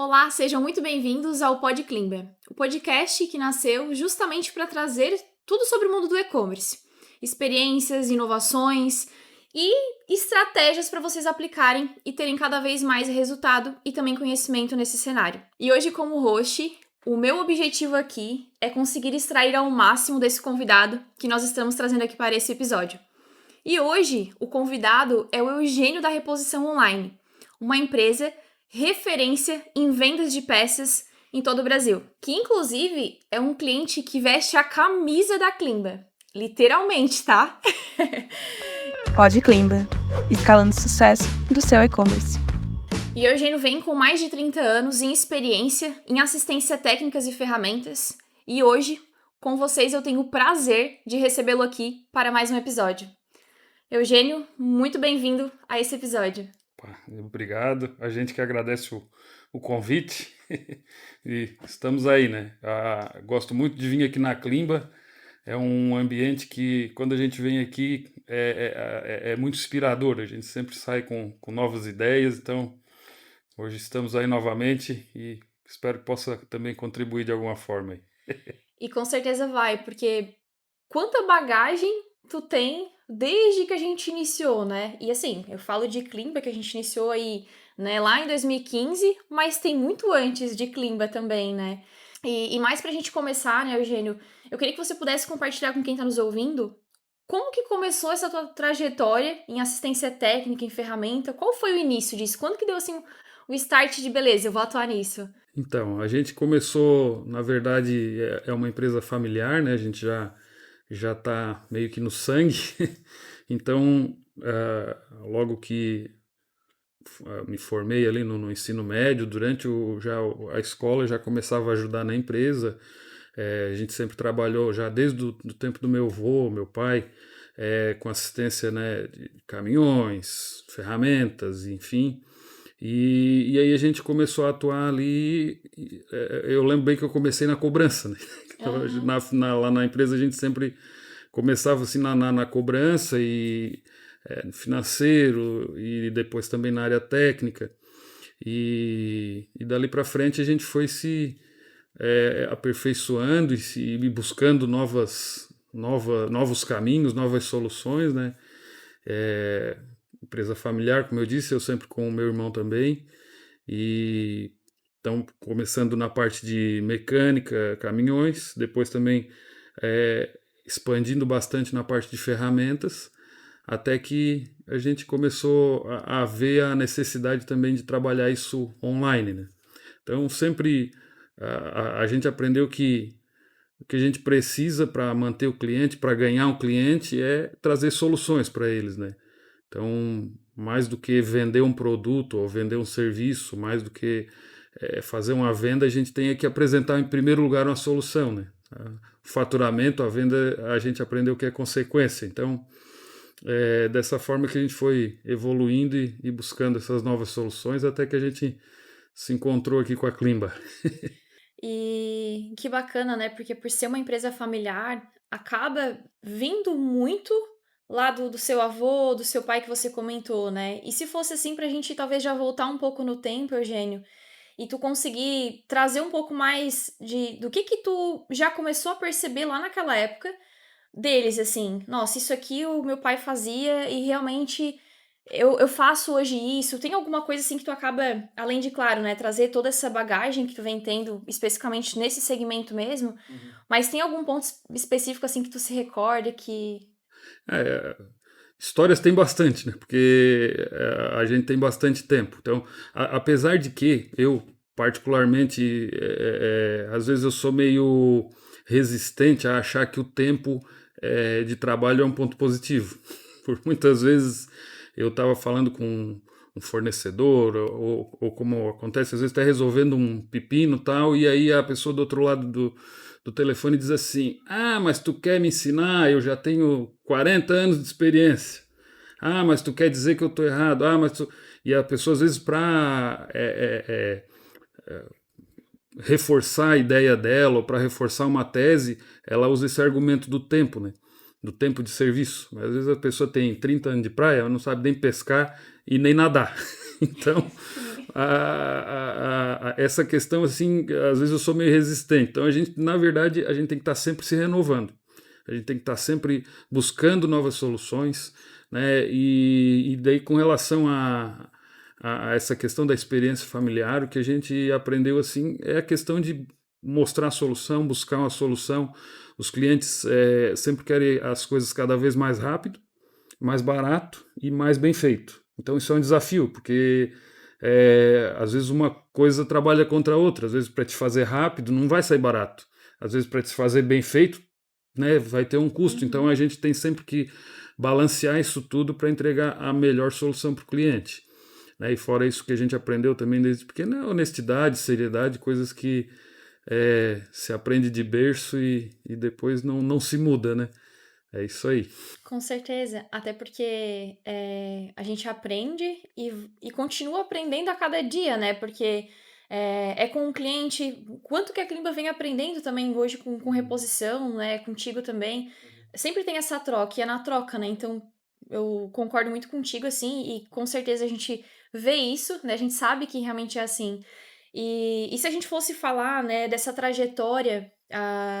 Olá, sejam muito bem-vindos ao Pod Climber, o podcast que nasceu justamente para trazer tudo sobre o mundo do e-commerce, experiências, inovações e estratégias para vocês aplicarem e terem cada vez mais resultado e também conhecimento nesse cenário. E hoje, como host, o meu objetivo aqui é conseguir extrair ao máximo desse convidado que nós estamos trazendo aqui para esse episódio. E hoje, o convidado é o Eugênio da Reposição Online, uma empresa referência em vendas de peças em todo o Brasil, que inclusive é um cliente que veste a camisa da Climber, literalmente, tá? Pod Climber, escalando o sucesso do seu e-commerce. E o Eugênio vem com mais de 30 anos em experiência em assistência técnicas e ferramentas, e hoje, com vocês, eu tenho o prazer de recebê-lo aqui para mais um episódio. Eugênio, muito bem-vindo a esse episódio. Obrigado, a gente que agradece o convite e estamos aí, né? Gosto muito de vir aqui na Climber, é um ambiente que quando a gente vem aqui é muito inspirador, a gente sempre sai com novas ideias, então hoje estamos aí novamente e espero que possa também contribuir de alguma forma aí. E com certeza vai, porque quanta bagagem tu tem desde que a gente iniciou, né? E assim, eu falo de Climber, que a gente iniciou aí, né, lá em 2015, mas tem muito antes de Climber também, né? E mais pra gente começar, né, Eugênio, eu queria que você pudesse compartilhar com quem tá nos ouvindo como que começou essa tua trajetória em assistência técnica, em ferramenta? Qual foi o início disso? Quando que deu, assim, o start de, beleza, eu vou atuar nisso? Então, a gente começou, na verdade, é uma empresa familiar, né? A gente já está meio que no sangue. Então, logo que me formei ali no ensino médio, durante a escola já começava a ajudar na empresa. A gente sempre trabalhou, já desde o do tempo do meu avô, meu pai, com assistência, né, de caminhões, ferramentas, enfim. E aí a gente começou a atuar ali. Eu lembro bem que eu comecei na cobrança, né? Então, lá na empresa a gente sempre começava assim na cobrança e no financeiro e depois também na área técnica. E dali para frente a gente foi se aperfeiçoando e buscando novos caminhos, novas soluções, né? Empresa familiar, como eu disse, eu sempre com o meu irmão também. E então, começando na parte de mecânica, caminhões, depois também expandindo bastante na parte de ferramentas, até que a gente começou a ver a necessidade também de trabalhar isso online, né? Então, sempre a gente aprendeu que o que a gente precisa para manter o cliente, para ganhar um cliente, é trazer soluções para eles, né? Então, mais do que vender um produto ou vender um serviço, mais do que fazer uma venda, a gente tem que apresentar em primeiro lugar uma solução, né? O faturamento, a venda, a gente aprendeu que é consequência. Então, dessa forma que a gente foi evoluindo e buscando essas novas soluções até que a gente se encontrou aqui com a Climber. E que bacana, né? Porque por ser uma empresa familiar, acaba vindo muito lá do seu avô, do seu pai que você comentou, né? E se fosse assim pra gente talvez já voltar um pouco no tempo, Eugênio, e tu conseguir trazer um pouco mais do que tu já começou a perceber lá naquela época deles, assim, nossa, isso aqui o meu pai fazia e realmente eu faço hoje isso. Tem alguma coisa assim que tu acaba, além de, claro, né, trazer toda essa bagagem que tu vem tendo, especificamente nesse segmento mesmo, mas tem algum ponto específico assim que tu se recorda que... Histórias tem bastante, né? Porque a gente tem bastante tempo. Então, apesar de que eu, particularmente, às vezes eu sou meio resistente a achar que o tempo de trabalho é um ponto positivo. Por muitas vezes eu estava falando com um fornecedor, ou como acontece, às vezes está resolvendo um pepino e tal, e aí a pessoa do outro lado do telefone diz assim: ah, mas tu quer me ensinar? Eu já tenho 40 anos de experiência. Ah, mas tu quer dizer que eu estou errado? Ah, mas tu... E a pessoa, às vezes, para reforçar a ideia dela ou para reforçar uma tese, ela usa esse argumento do tempo, né? Do tempo de serviço. Às vezes a pessoa tem 30 anos de praia, ela não sabe nem pescar e nem nadar. Então, essa questão, assim, às vezes eu sou meio resistente. Então, na verdade, a gente tem que estar sempre se renovando. A gente tem que estar sempre buscando novas soluções, né? E daí, com relação a essa questão da experiência familiar, o que a gente aprendeu, assim, é a questão de mostrar a solução, buscar uma solução. Os clientes sempre querem as coisas cada vez mais rápido, mais barato e mais bem feito. Então isso é um desafio, porque às vezes uma coisa trabalha contra a outra. Às vezes para te fazer rápido não vai sair barato. Às vezes para te fazer bem feito, né, vai ter um custo. Então a gente tem sempre que balancear isso tudo para entregar a melhor solução para o cliente. Né? E fora isso que a gente aprendeu também desde pequeno, é honestidade, seriedade, coisas que se aprende de berço e depois não se muda, né? É isso aí. Com certeza, até porque a gente aprende e continua aprendendo a cada dia, né? Porque com o cliente, quanto que a Klimba vem aprendendo também hoje com reposição, né? Contigo também. Sempre tem essa troca, e é na troca, né? Então, eu concordo muito contigo, assim, e com certeza a gente vê isso, né? A gente sabe que realmente é assim. E se a gente fosse falar, né, dessa trajetória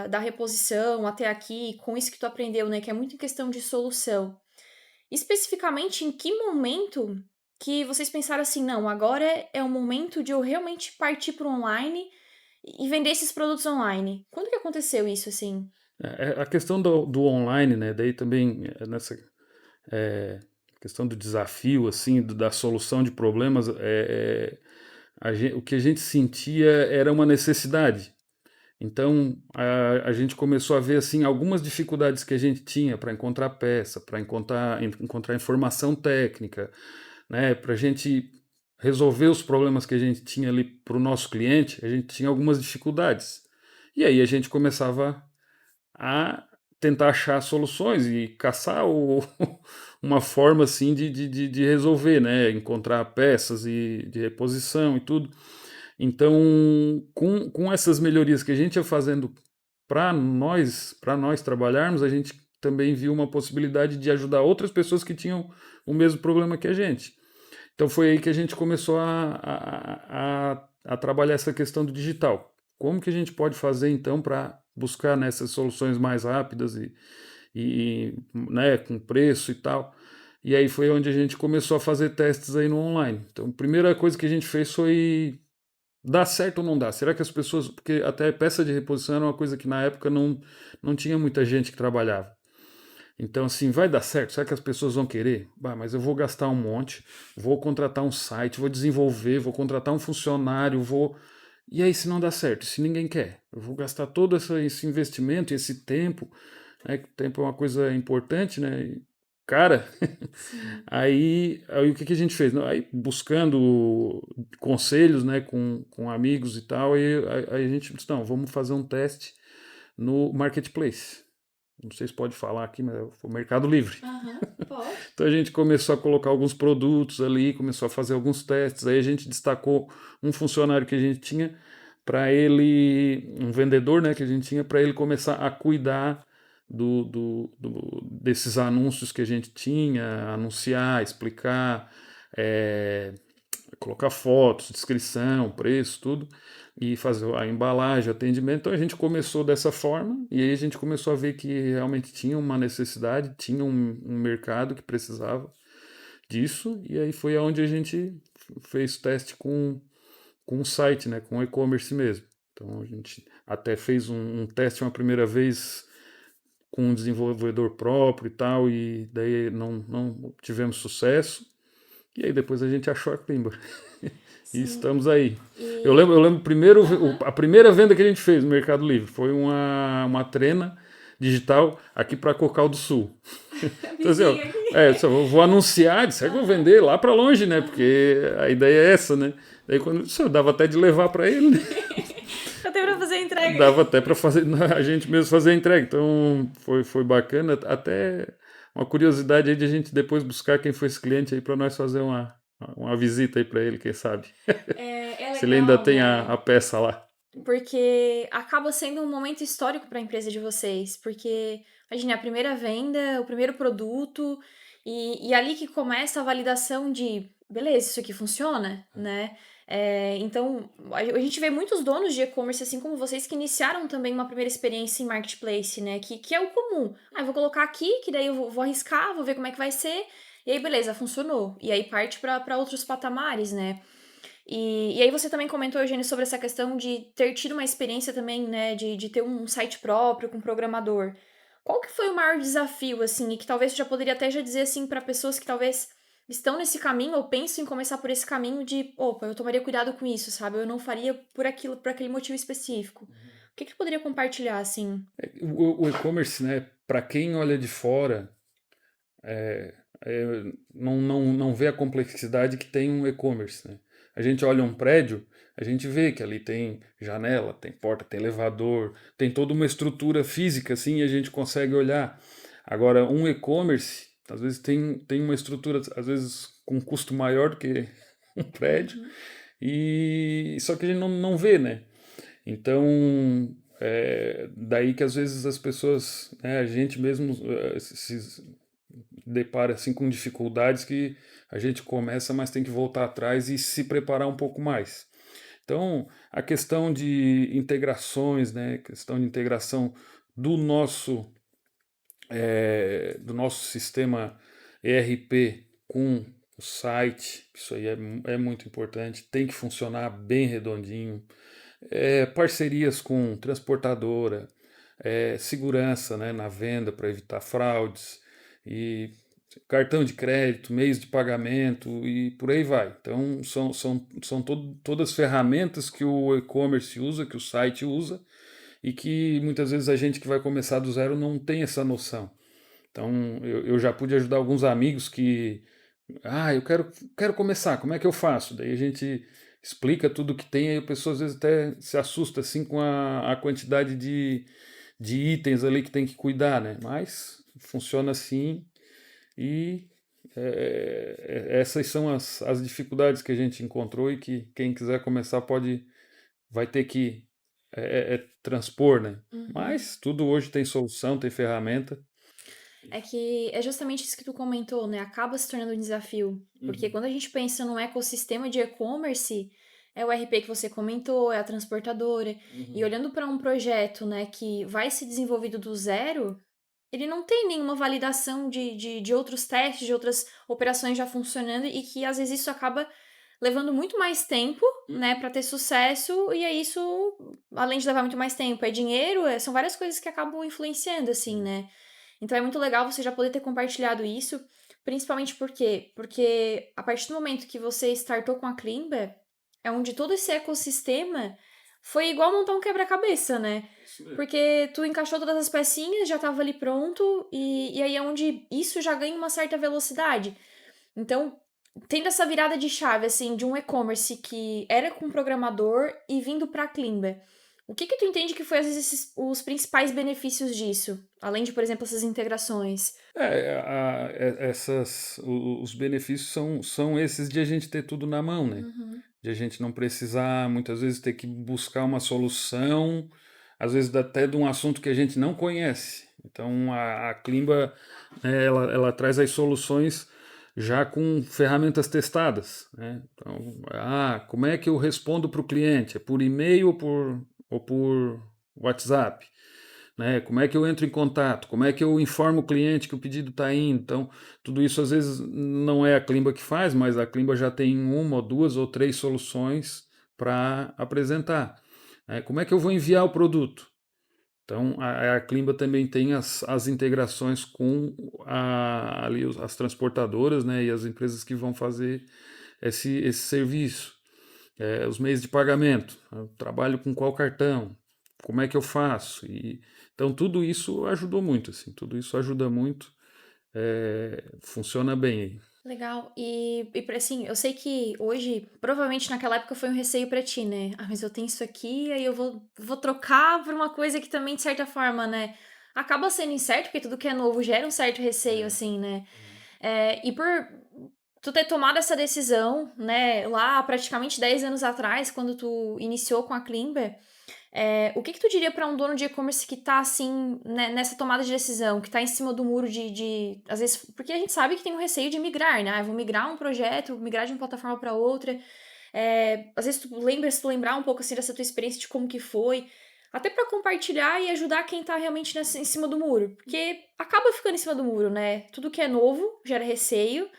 da reposição até aqui, com isso que tu aprendeu, né, que é muito em questão de solução, especificamente em que momento que vocês pensaram assim, não, agora é o momento de eu realmente partir para o online e vender esses produtos online? Quando que aconteceu isso, assim? A questão do online, né? Daí também nessa questão do desafio, assim, da solução de problemas, o que a gente sentia era uma necessidade. Então a gente começou a ver assim algumas dificuldades que a gente tinha para encontrar peça, para encontrar informação técnica, né? Para a gente resolver os problemas que a gente tinha ali para o nosso cliente, a gente tinha algumas dificuldades. E aí a gente começava a tentar achar soluções e caçar uma forma assim de resolver, né? Encontrar peças de reposição e tudo. Então, com essas melhorias que a gente ia fazendo para nós trabalharmos, a gente também viu uma possibilidade de ajudar outras pessoas que tinham o mesmo problema que a gente. Então foi aí que a gente começou a trabalhar essa questão do digital. Como que a gente pode fazer então para buscar nessas soluções mais rápidas né, com preço e tal. E aí foi onde a gente começou a fazer testes aí no online. Então a primeira coisa que a gente fez foi: dá certo ou não dá? Será que as pessoas. Porque até peça de reposição era uma coisa que na época não tinha muita gente que trabalhava. Então, assim, vai dar certo? Será que as pessoas vão querer? Bah, mas eu vou gastar um monte, vou contratar um site, vou desenvolver, vou contratar um funcionário, vou. E aí, se não dá certo? Se ninguém quer? Eu vou gastar todo esse investimento, esse tempo, né? Que o tempo é uma coisa importante, né? Cara, aí o que a gente fez? Aí buscando conselhos, né, com amigos e tal, aí a gente disse, não, vamos fazer um teste no Marketplace. Não sei se pode falar aqui, mas foi o Mercado Livre. Pode. Então a gente começou a colocar alguns produtos ali, começou a fazer alguns testes, aí a gente destacou um funcionário que a gente tinha para ele, um vendedor, né, que a gente tinha para ele começar a cuidar desses anúncios que a gente tinha, anunciar, explicar, colocar fotos, descrição, preço, tudo, e fazer a embalagem, atendimento. Então a gente começou dessa forma, e aí a gente começou a ver que realmente tinha uma necessidade, tinha um mercado que precisava disso, e aí foi onde a gente fez teste com o site, né, com o e-commerce mesmo. Então a gente até fez um teste uma primeira vez com um desenvolvedor próprio e tal, e daí não tivemos sucesso. E aí depois a gente achou a Klimba. E estamos aí. Eu lembro primeiro, a primeira venda que a gente fez no Mercado Livre foi uma trena digital aqui para Cocal do Sul. Então, assim, eu vou anunciar, será que eu vou vender lá para longe, né? Porque a ideia é essa, né? Daí quando dava até de levar para ele, né? Até pra fazer a entrega. Dava até para fazer a gente mesmo fazer a entrega. Então foi bacana, até uma curiosidade aí de a gente depois buscar quem foi esse cliente aí para nós fazer uma visita aí para ele, quem sabe. É Se ele ainda legal, tem né? a peça lá. Porque acaba sendo um momento histórico para a empresa de vocês. Porque, imagine, a primeira venda, o primeiro produto, e ali que começa a validação de beleza, isso aqui funciona, né? Então, a gente vê muitos donos de e-commerce, assim como vocês, que iniciaram também uma primeira experiência em marketplace, né? Que é o comum. Eu vou colocar aqui, que daí eu vou arriscar, vou ver como é que vai ser, e aí, beleza, funcionou. E aí parte para outros patamares, né? E aí você também comentou, Eugênio, sobre essa questão de ter tido uma experiência também, né, de ter um site próprio com programador. Qual que foi o maior desafio, assim, e que talvez você já poderia até já dizer, assim, para pessoas que talvez estão nesse caminho ou pensam em começar por esse caminho de, opa, eu tomaria cuidado com isso, sabe? Eu não faria por aquilo, por aquele motivo específico. O que poderia compartilhar, assim? O e-commerce, né, para quem olha de fora, não vê a complexidade que tem um e-commerce, né? A gente olha um prédio, a gente vê que ali tem janela, tem porta, tem elevador, tem toda uma estrutura física assim, e a gente consegue olhar. Agora, um e-commerce, às vezes tem uma estrutura, às vezes com um custo maior do que um prédio, e só que a gente não vê, né? Então, daí que às vezes as pessoas, né, a gente mesmo se depara assim com dificuldades que a gente começa, mas tem que voltar atrás e se preparar um pouco mais. Então, a questão de integrações, né, questão de integração do nosso sistema ERP com o site, isso aí é muito importante, tem que funcionar bem redondinho. Parcerias com transportadora, segurança, né, na venda para evitar fraudes, e cartão de crédito, meios de pagamento e por aí vai. Então, são todas ferramentas que o e-commerce usa, que o site usa, e que muitas vezes a gente que vai começar do zero não tem essa noção. Então, eu já pude ajudar alguns amigos que, eu quero começar, como é que eu faço? Daí a gente explica tudo que tem, aí a pessoa às vezes até se assusta assim com a quantidade de itens ali que tem que cuidar, né? Mas funciona assim e essas são as dificuldades que a gente encontrou e que quem quiser começar vai ter que transpor, né? Mas tudo hoje tem solução, tem ferramenta. É que é justamente isso que tu comentou, né? Acaba se tornando um desafio. Porque quando a gente pensa num ecossistema de e-commerce, é o RP que você comentou, é a transportadora. E olhando para um projeto, né, que vai ser desenvolvido do zero, ele não tem nenhuma validação de outros testes, de outras operações já funcionando, e que às vezes isso acaba levando muito mais tempo, né, para ter sucesso, e aí isso, além de levar muito mais tempo, é dinheiro, são várias coisas que acabam influenciando, assim, né? Então é muito legal você já poder ter compartilhado isso, principalmente por quê? Porque a partir do momento que você startou com a Climber, é onde todo esse ecossistema foi igual montar um quebra-cabeça, né? Porque tu encaixou todas as pecinhas, já estava ali pronto, e aí é onde isso já ganha uma certa velocidade. Então, tendo essa virada de chave, assim, de um e-commerce que era com programador e vindo pra Climber, o que tu entende que foi, às vezes, os principais benefícios disso? Além de, por exemplo, essas integrações. Os benefícios são esses de a gente ter tudo na mão, né? De a gente não precisar, muitas vezes, ter que buscar uma solução, às vezes até de um assunto que a gente não conhece. Então, a Klimba, né, ela traz as soluções já com ferramentas testadas, né? Então, como é que eu respondo para o cliente? É por e-mail ou por WhatsApp? Né? Como é que eu entro em contato? Como é que eu informo o cliente que o pedido está indo? Então, tudo isso às vezes não é a Klimba que faz, mas a Klimba já tem uma ou duas ou três soluções para apresentar. Né? Como é que eu vou enviar o produto? Então, a Klimba também tem as integrações com ali as transportadoras, né, e as empresas que vão fazer esse serviço. Os meios de pagamento, eu trabalho com qual cartão, como é que eu faço? Então, tudo isso ajudou muito, assim, tudo isso ajuda muito, funciona bem aí. Legal. Assim, eu sei que hoje, provavelmente naquela época foi um receio pra ti, né? Mas eu tenho isso aqui, aí eu vou trocar por uma coisa que também, de certa forma, né? Acaba sendo incerto, porque tudo que é novo gera um certo receio, assim, né? E por tu ter tomado essa decisão, né, lá praticamente 10 anos atrás, quando tu iniciou com a Klimber, o que tu diria para um dono de e-commerce que tá, assim, né, nessa tomada de decisão, que tá em cima do muro às vezes, porque a gente sabe que tem um receio de migrar, né? Eu vou migrar um projeto, migrar de uma plataforma para outra. Às vezes se tu lembrar um pouco, assim, dessa tua experiência de como que foi, até para compartilhar e ajudar quem tá realmente em cima do muro. Porque acaba ficando em cima do muro, né? Tudo que é novo gera receio,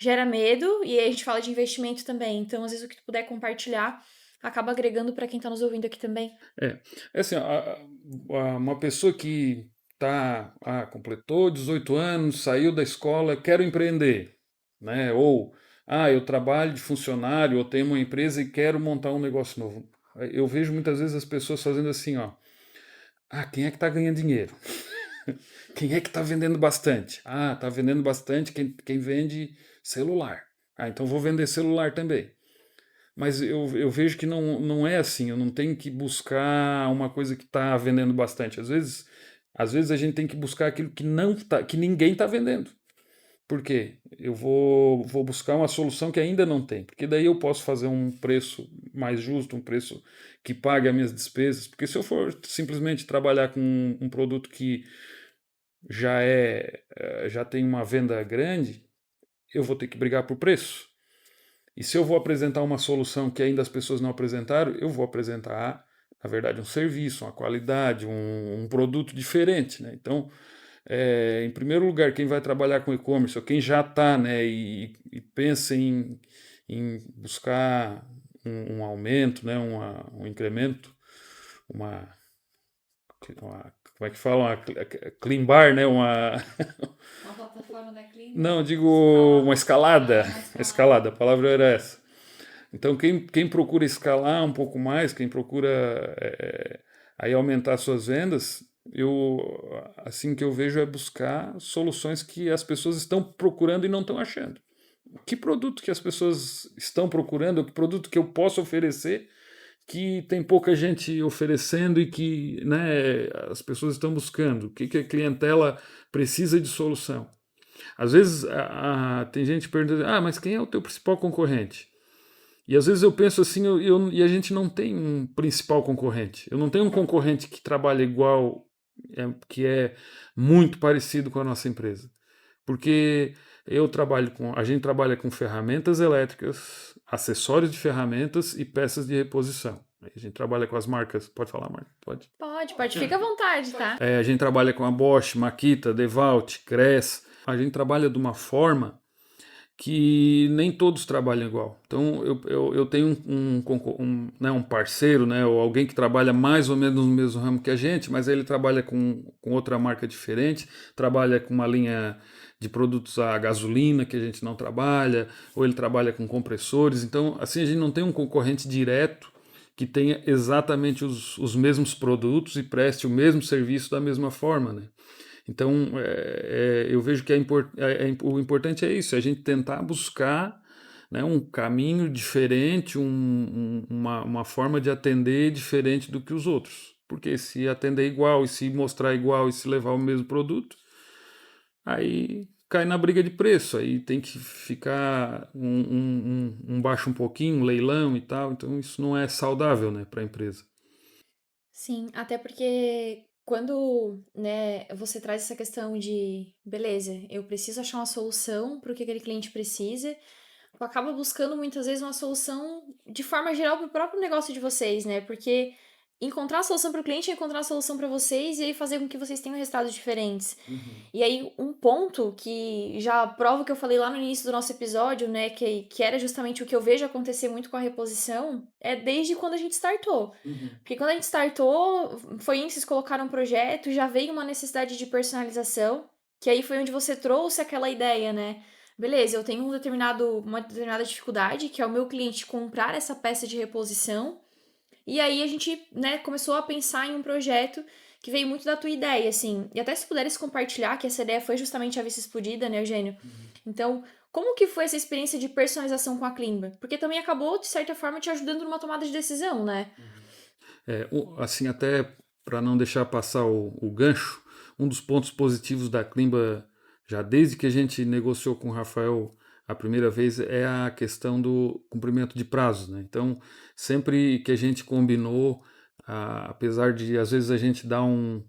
gera medo, e aí a gente fala de investimento também. Então, às vezes, o que tu puder compartilhar acaba agregando para quem tá nos ouvindo aqui também. É assim, uma pessoa que completou 18 anos, saiu da escola, quero empreender, né? Ou, eu trabalho de funcionário, ou tenho uma empresa e quero montar um negócio novo. Eu vejo muitas vezes as pessoas fazendo assim, ó. Quem é que está ganhando dinheiro? Quem é que está vendendo bastante? Está vendendo bastante quem vende celular. Então vou vender celular também. Mas eu vejo que não é assim. Eu não tenho que buscar uma coisa que está vendendo bastante. Às vezes a gente tem que buscar aquilo que não tá, que ninguém está vendendo. Por quê? Eu vou buscar uma solução que ainda não tem. Porque daí eu posso fazer um preço mais justo, um preço que pague as minhas despesas. Porque se eu for simplesmente trabalhar com um produto que já tem uma venda grande, eu vou ter que brigar por preço. E se eu vou apresentar uma solução que ainda as pessoas não apresentaram, eu vou apresentar, na verdade, um serviço, uma qualidade, um produto diferente, né? Então, em primeiro lugar, quem vai trabalhar com e-commerce, ou quem já está, né, e pensa em buscar um aumento, né, um incremento, como é que fala? Uma clean bar, né? Uma plataforma da Clean. Não, digo uma escalada. Escalada, a palavra era essa. Então, quem procura escalar um pouco mais, quem procura aí aumentar suas vendas, assim que eu vejo é buscar soluções que as pessoas estão procurando e não estão achando. Que produto que as pessoas estão procurando, que produto que eu posso oferecer que tem pouca gente oferecendo e que, né, as pessoas estão buscando, o que a clientela precisa de solução. Às vezes tem gente perguntando, mas quem é o teu principal concorrente? E às vezes eu penso assim, e a gente não tem um principal concorrente. Eu não tenho um concorrente que trabalha igual, que é muito parecido com a nossa empresa. Porque a gente trabalha com ferramentas elétricas, acessórios de ferramentas e peças de reposição. A gente trabalha com as marcas. Pode falar, Marca? Pode. Pode, fica à vontade, tá? A gente trabalha com a Bosch, Makita, DeWalt, Crest. A gente trabalha de uma forma que nem todos trabalham igual. Então eu tenho um parceiro, né, ou alguém que trabalha mais ou menos no mesmo ramo que a gente, mas ele trabalha com outra marca diferente, trabalha com uma linha de produtos a gasolina que a gente não trabalha, ou ele trabalha com compressores. Então, assim, a gente não tem um concorrente direto que tenha exatamente os mesmos produtos e preste o mesmo serviço da mesma forma, né? Então, eu vejo que o importante é isso, é a gente tentar buscar, né, um caminho diferente, uma forma de atender diferente do que os outros. Porque se atender igual, e se mostrar igual, e se levar o mesmo produto, aí cai na briga de preço, aí tem que ficar um baixo um pouquinho, um leilão e tal, então isso não é saudável, né, para a empresa. Sim, até porque quando, né, você traz essa questão de, beleza, eu preciso achar uma solução para o que aquele cliente precisa, tu acaba buscando muitas vezes uma solução de forma geral para o próprio negócio de vocês, né? Porque encontrar a solução para o cliente é encontrar a solução para vocês e aí fazer com que vocês tenham resultados diferentes. E aí, um ponto que já prova o que eu falei lá no início do nosso episódio, né, que era justamente o que eu vejo acontecer muito com a reposição, é desde quando a gente startou. Porque quando a gente startou, foi isso, vocês colocaram um projeto, já veio uma necessidade de personalização, que aí foi onde você trouxe aquela ideia, né? Beleza, eu tenho uma determinada dificuldade, que é o meu cliente comprar essa peça de reposição, e aí a gente, né, começou a pensar em um projeto que veio muito da tua ideia, assim. E até se puderes compartilhar, que essa ideia foi justamente a Vice Explodida, né, Eugênio? Então, como que foi essa experiência de personalização com a Klimba? Porque também acabou, de certa forma, te ajudando numa tomada de decisão, né? Assim, até para não deixar passar o gancho, um dos pontos positivos da Klimba, já desde que a gente negociou com o Rafael a primeira vez é a questão do cumprimento de prazos, né? Então, sempre que a gente combinou, apesar de às vezes a gente dar um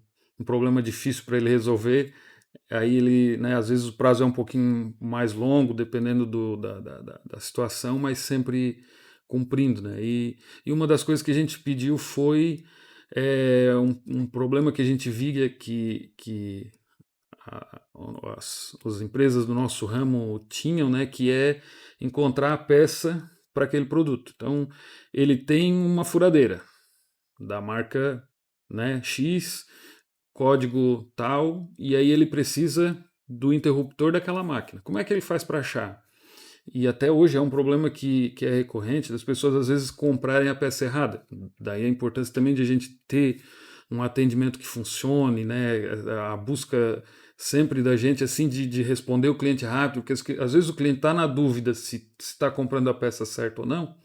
problema difícil para ele resolver, aí ele, né, às vezes o prazo é um pouquinho mais longo, dependendo da situação, mas sempre cumprindo, né? E uma das coisas que a gente pediu foi um problema que a gente via que as empresas do nosso ramo tinham, né, que é encontrar a peça para aquele produto. Então, ele tem uma furadeira da marca, né, X, código tal, e aí ele precisa do interruptor daquela máquina. Como é que ele faz para achar? E até hoje é um problema que é recorrente, das pessoas às vezes comprarem a peça errada. Daí a importância também de a gente ter um atendimento que funcione, né? A busca sempre da gente assim de responder o cliente rápido, porque às vezes o cliente está na dúvida se está comprando a peça certa ou não,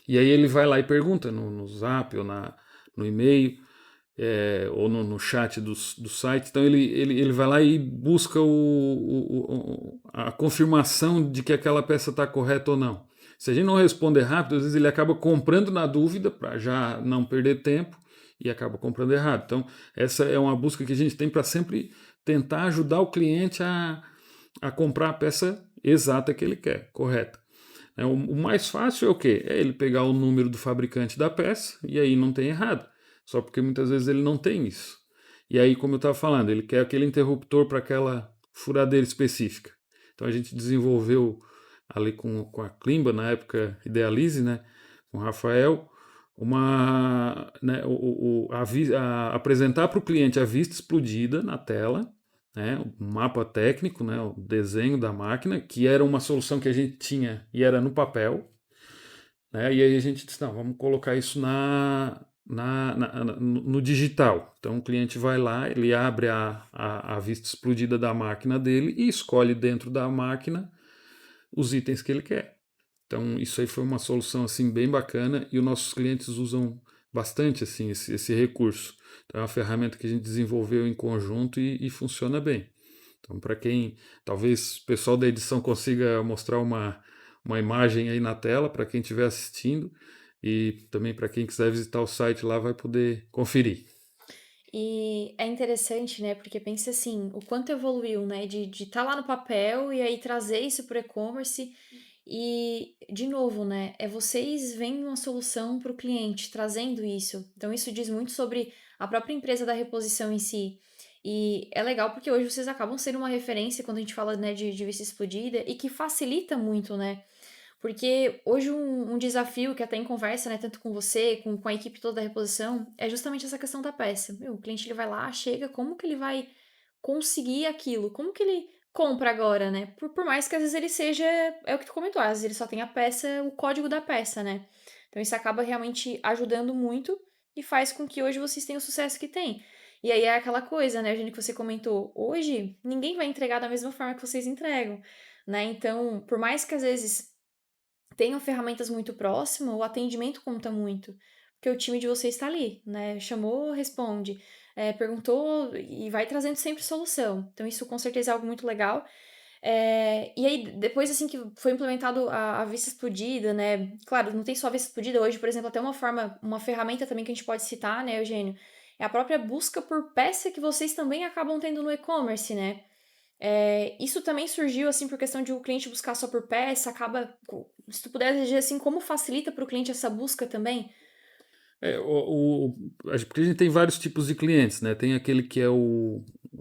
e aí ele vai lá e pergunta no Zap ou no e-mail, ou no chat do site. Então ele vai lá e busca a confirmação de que aquela peça está correta ou não. Se a gente não responder rápido, às vezes ele acaba comprando na dúvida para já não perder tempo e acaba comprando errado. Então, essa é uma busca que a gente tem para sempre tentar ajudar o cliente a comprar a peça exata que ele quer, correta. O mais fácil é o quê? É ele pegar o número do fabricante da peça e aí não tem errado. Só porque muitas vezes ele não tem isso. E aí, como eu estava falando, ele quer aquele interruptor para aquela furadeira específica. Então a gente desenvolveu ali com a Klimba, na época Idealize, né, com o Rafael, né, apresentar para o cliente a vista explodida na tela, né, o mapa técnico, né, o desenho da máquina, que era uma solução que a gente tinha e era no papel, né, e aí a gente disse, não, vamos colocar isso no digital. Então o cliente vai lá, ele abre a vista explodida da máquina dele e escolhe dentro da máquina os itens que ele quer. Então isso aí foi uma solução assim bem bacana e os nossos clientes usam bastante assim esse recurso. Então é uma ferramenta que a gente desenvolveu em conjunto e funciona bem. Então para quem, talvez o pessoal da edição consiga mostrar uma imagem aí na tela para quem estiver assistindo e também para quem quiser visitar o site lá vai poder conferir. E é interessante, né? Porque pensa assim, o quanto evoluiu, né? De estar lá no papel e aí trazer isso para o e-commerce. E, de novo, né? É vocês vendo uma solução para o cliente, trazendo isso. Então, isso diz muito sobre a própria empresa da reposição em si. E é legal porque hoje vocês acabam sendo uma referência quando a gente fala, né, de vista explodida e que facilita muito, né? Porque hoje um desafio que até em conversa, né, tanto com você, com a equipe toda da reposição, é justamente essa questão da peça. Meu, o cliente ele vai lá, chega, como que ele vai conseguir aquilo? Como que ele compra agora, né? Por mais que às vezes ele seja, é o que tu comentou, às vezes ele só tem a peça, o código da peça, né? Então isso acaba realmente ajudando muito e faz com que hoje vocês tenham o sucesso que tem. E aí é aquela coisa, né, Eugênio, que você comentou, hoje ninguém vai entregar da mesma forma que vocês entregam, né? Então, por mais que às vezes tenham ferramentas muito próximas, o atendimento conta muito. Porque o time de vocês está ali, né? Chamou, responde. Perguntou e vai trazendo sempre solução. Então, isso com certeza é algo muito legal. E aí, depois assim que foi implementado a vista explodida, né? Claro, não tem só a vista explodida hoje, por exemplo, até uma ferramenta também que a gente pode citar, né, Eugênio? É a própria busca por peça que vocês também acabam tendo no e-commerce, né? Isso também surgiu, assim, por questão de o cliente buscar só por peça, acaba, se tu puder dizer, assim, como facilita para o cliente essa busca também? Porque a gente tem vários tipos de clientes, né? Tem aquele que é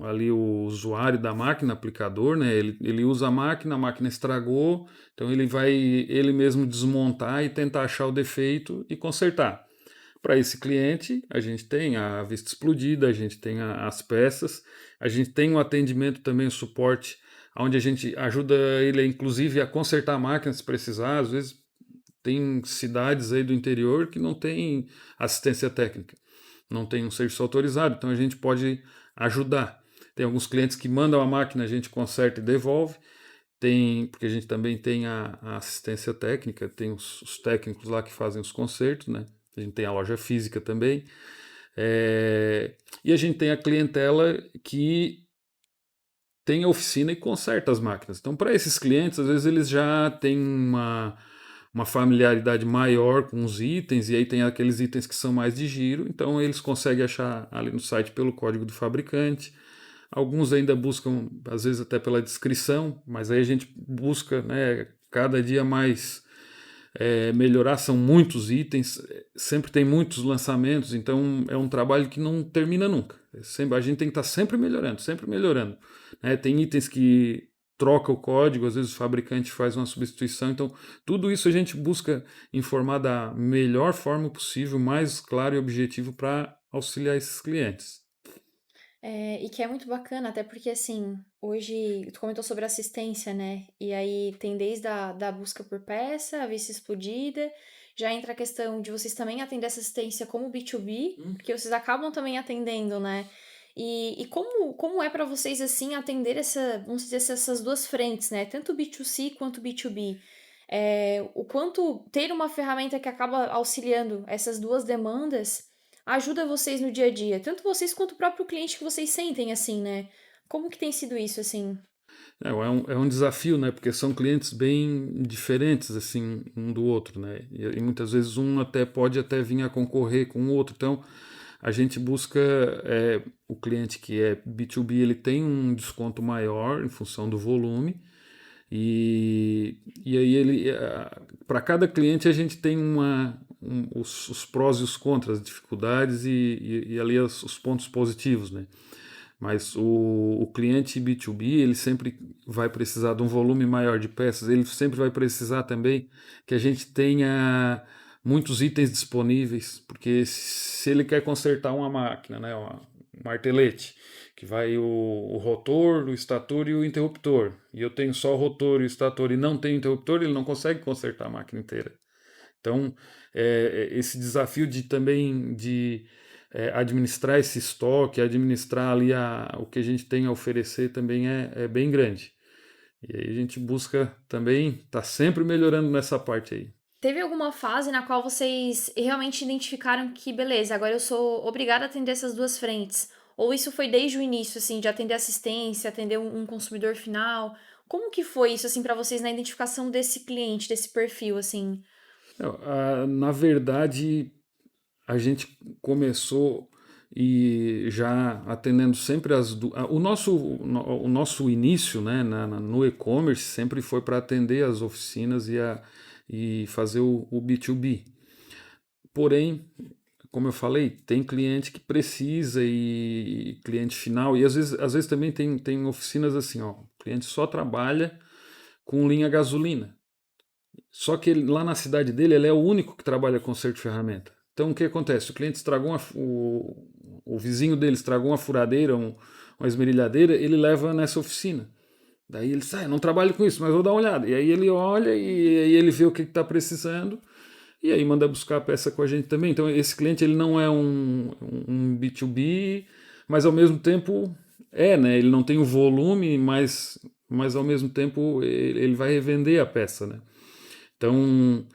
ali o usuário da máquina, aplicador, né? Ele usa a máquina estragou, então ele vai ele mesmo desmontar e tentar achar o defeito e consertar. Para esse cliente, a gente tem a vista explodida, a gente tem as peças, a gente tem um atendimento também, o suporte, onde a gente ajuda ele, inclusive, a consertar a máquina se precisar. Às vezes tem cidades aí do interior que não tem assistência técnica, não tem um serviço autorizado, então a gente pode ajudar. Tem alguns clientes que mandam a máquina, a gente conserta e devolve. Porque a gente também tem a assistência técnica, tem os técnicos lá que fazem os consertos, né? A gente tem a loja física também. E a gente tem a clientela que tem a oficina e conserta as máquinas. Então, para esses clientes, às vezes eles já têm uma familiaridade maior com os itens, e aí tem aqueles itens que são mais de giro, então eles conseguem achar ali no site pelo código do fabricante. Alguns ainda buscam, às vezes até pela descrição, mas aí a gente busca, né, cada dia mais melhorar. São muitos itens, sempre tem muitos lançamentos, então é um trabalho que não termina nunca. A gente tem que estar sempre melhorando, né? Tem itens que troca o código, às vezes o fabricante faz uma substituição, então tudo isso a gente busca informar da melhor forma possível, mais claro e objetivo para auxiliar esses clientes. E que é muito bacana, até porque, assim, hoje tu comentou sobre assistência, né? E aí tem desde da busca por peça, a vista explodida, já entra a questão de vocês também atender essa assistência como B2B, porque vocês acabam também atendendo, né? E como é para vocês, assim, atender vamos dizer, essas duas frentes, né? Tanto B2C quanto B2B. O quanto ter uma ferramenta que acaba auxiliando essas duas demandas ajuda vocês no dia a dia, tanto vocês quanto o próprio cliente que vocês sentem, assim, né? Como que tem sido isso, assim? É um desafio, né? Porque são clientes bem diferentes, assim, um do outro, né? E muitas vezes um pode até vir a concorrer com o outro. Então, a gente busca o cliente que é B2B, ele tem um desconto maior em função do volume. E aí para cada cliente a gente tem os prós e os contras, as dificuldades e ali os pontos positivos, né? Mas o cliente B2B, ele sempre vai precisar de um volume maior de peças, ele sempre vai precisar também que a gente tenha muitos itens disponíveis, porque se ele quer consertar uma máquina, né, um martelete, que vai o rotor, o estator e o interruptor, e eu tenho só o rotor e o estator e não tenho interruptor, ele não consegue consertar a máquina inteira. Então, esse desafio de administrar esse estoque, administrar ali o que a gente tem a oferecer também é bem grande. E aí a gente busca também estar sempre melhorando nessa parte aí. Teve alguma fase na qual vocês realmente identificaram que, beleza, agora eu sou obrigada a atender essas duas frentes? Ou isso foi desde o início, assim, de atender assistência, atender um consumidor final? Como que foi isso, assim, para vocês na identificação desse cliente, desse perfil, assim? Na verdade, a gente começou e já atendendo sempre o nosso início, né, no e-commerce sempre foi para atender as oficinas e fazer o B2B. Porém, como eu falei, tem cliente que precisa e cliente final, e às vezes também tem oficinas assim, ó, o cliente só trabalha com linha gasolina. Só que lá na cidade dele, ele é o único que trabalha com conserto de ferramenta. Então o que acontece? O cliente estragou o vizinho dele estragou uma furadeira, uma esmerilhadeira, ele leva nessa oficina. Daí ele sai, não trabalho com isso, mas vou dar uma olhada. E aí ele olha e aí ele vê o que está precisando e aí manda buscar a peça com a gente também. Então esse cliente ele não é um B2B, mas ao mesmo tempo né? Ele não tem o volume, mas ao mesmo tempo ele vai revender a peça, né? Então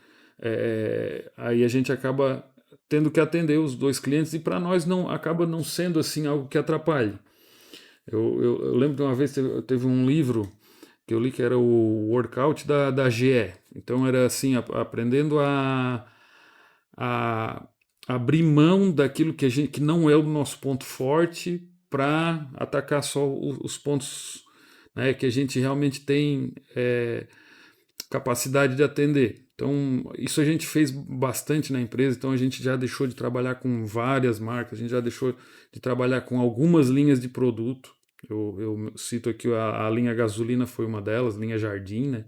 aí a gente acaba tendo que atender os dois clientes e para nós não acaba não sendo assim algo que atrapalhe. Eu lembro de uma vez teve um livro que eu li que era o Workout da GE. Então era assim, aprendendo a abrir mão daquilo que não é o nosso ponto forte para atacar só os pontos, né, que a gente realmente tem capacidade de atender. Então, isso a gente fez bastante na empresa, então a gente já deixou de trabalhar com várias marcas, a gente já deixou de trabalhar com algumas linhas de produto. Eu cito aqui a linha gasolina foi uma delas, linha Jardim, né?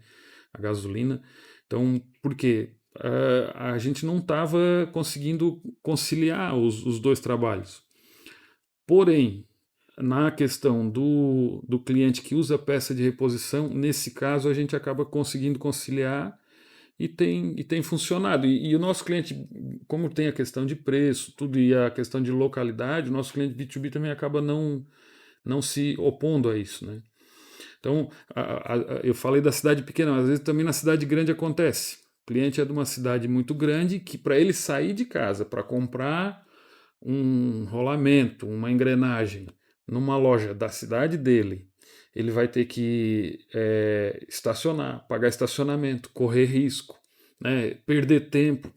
A gasolina. Então, por quê? A gente não estava conseguindo conciliar os dois trabalhos. Porém, na questão do cliente que usa peça de reposição, nesse caso a gente acaba conseguindo conciliar e tem funcionado. E o nosso cliente, como tem a questão de preço, tudo e a questão de localidade, o nosso cliente B2B também acaba não se opondo a isso, né? Então, eu falei da cidade pequena, mas às vezes também na cidade grande acontece. O cliente é de uma cidade muito grande que para ele sair de casa para comprar um rolamento, uma engrenagem numa loja da cidade dele ele vai ter que estacionar, pagar estacionamento, correr risco, né, perder tempo.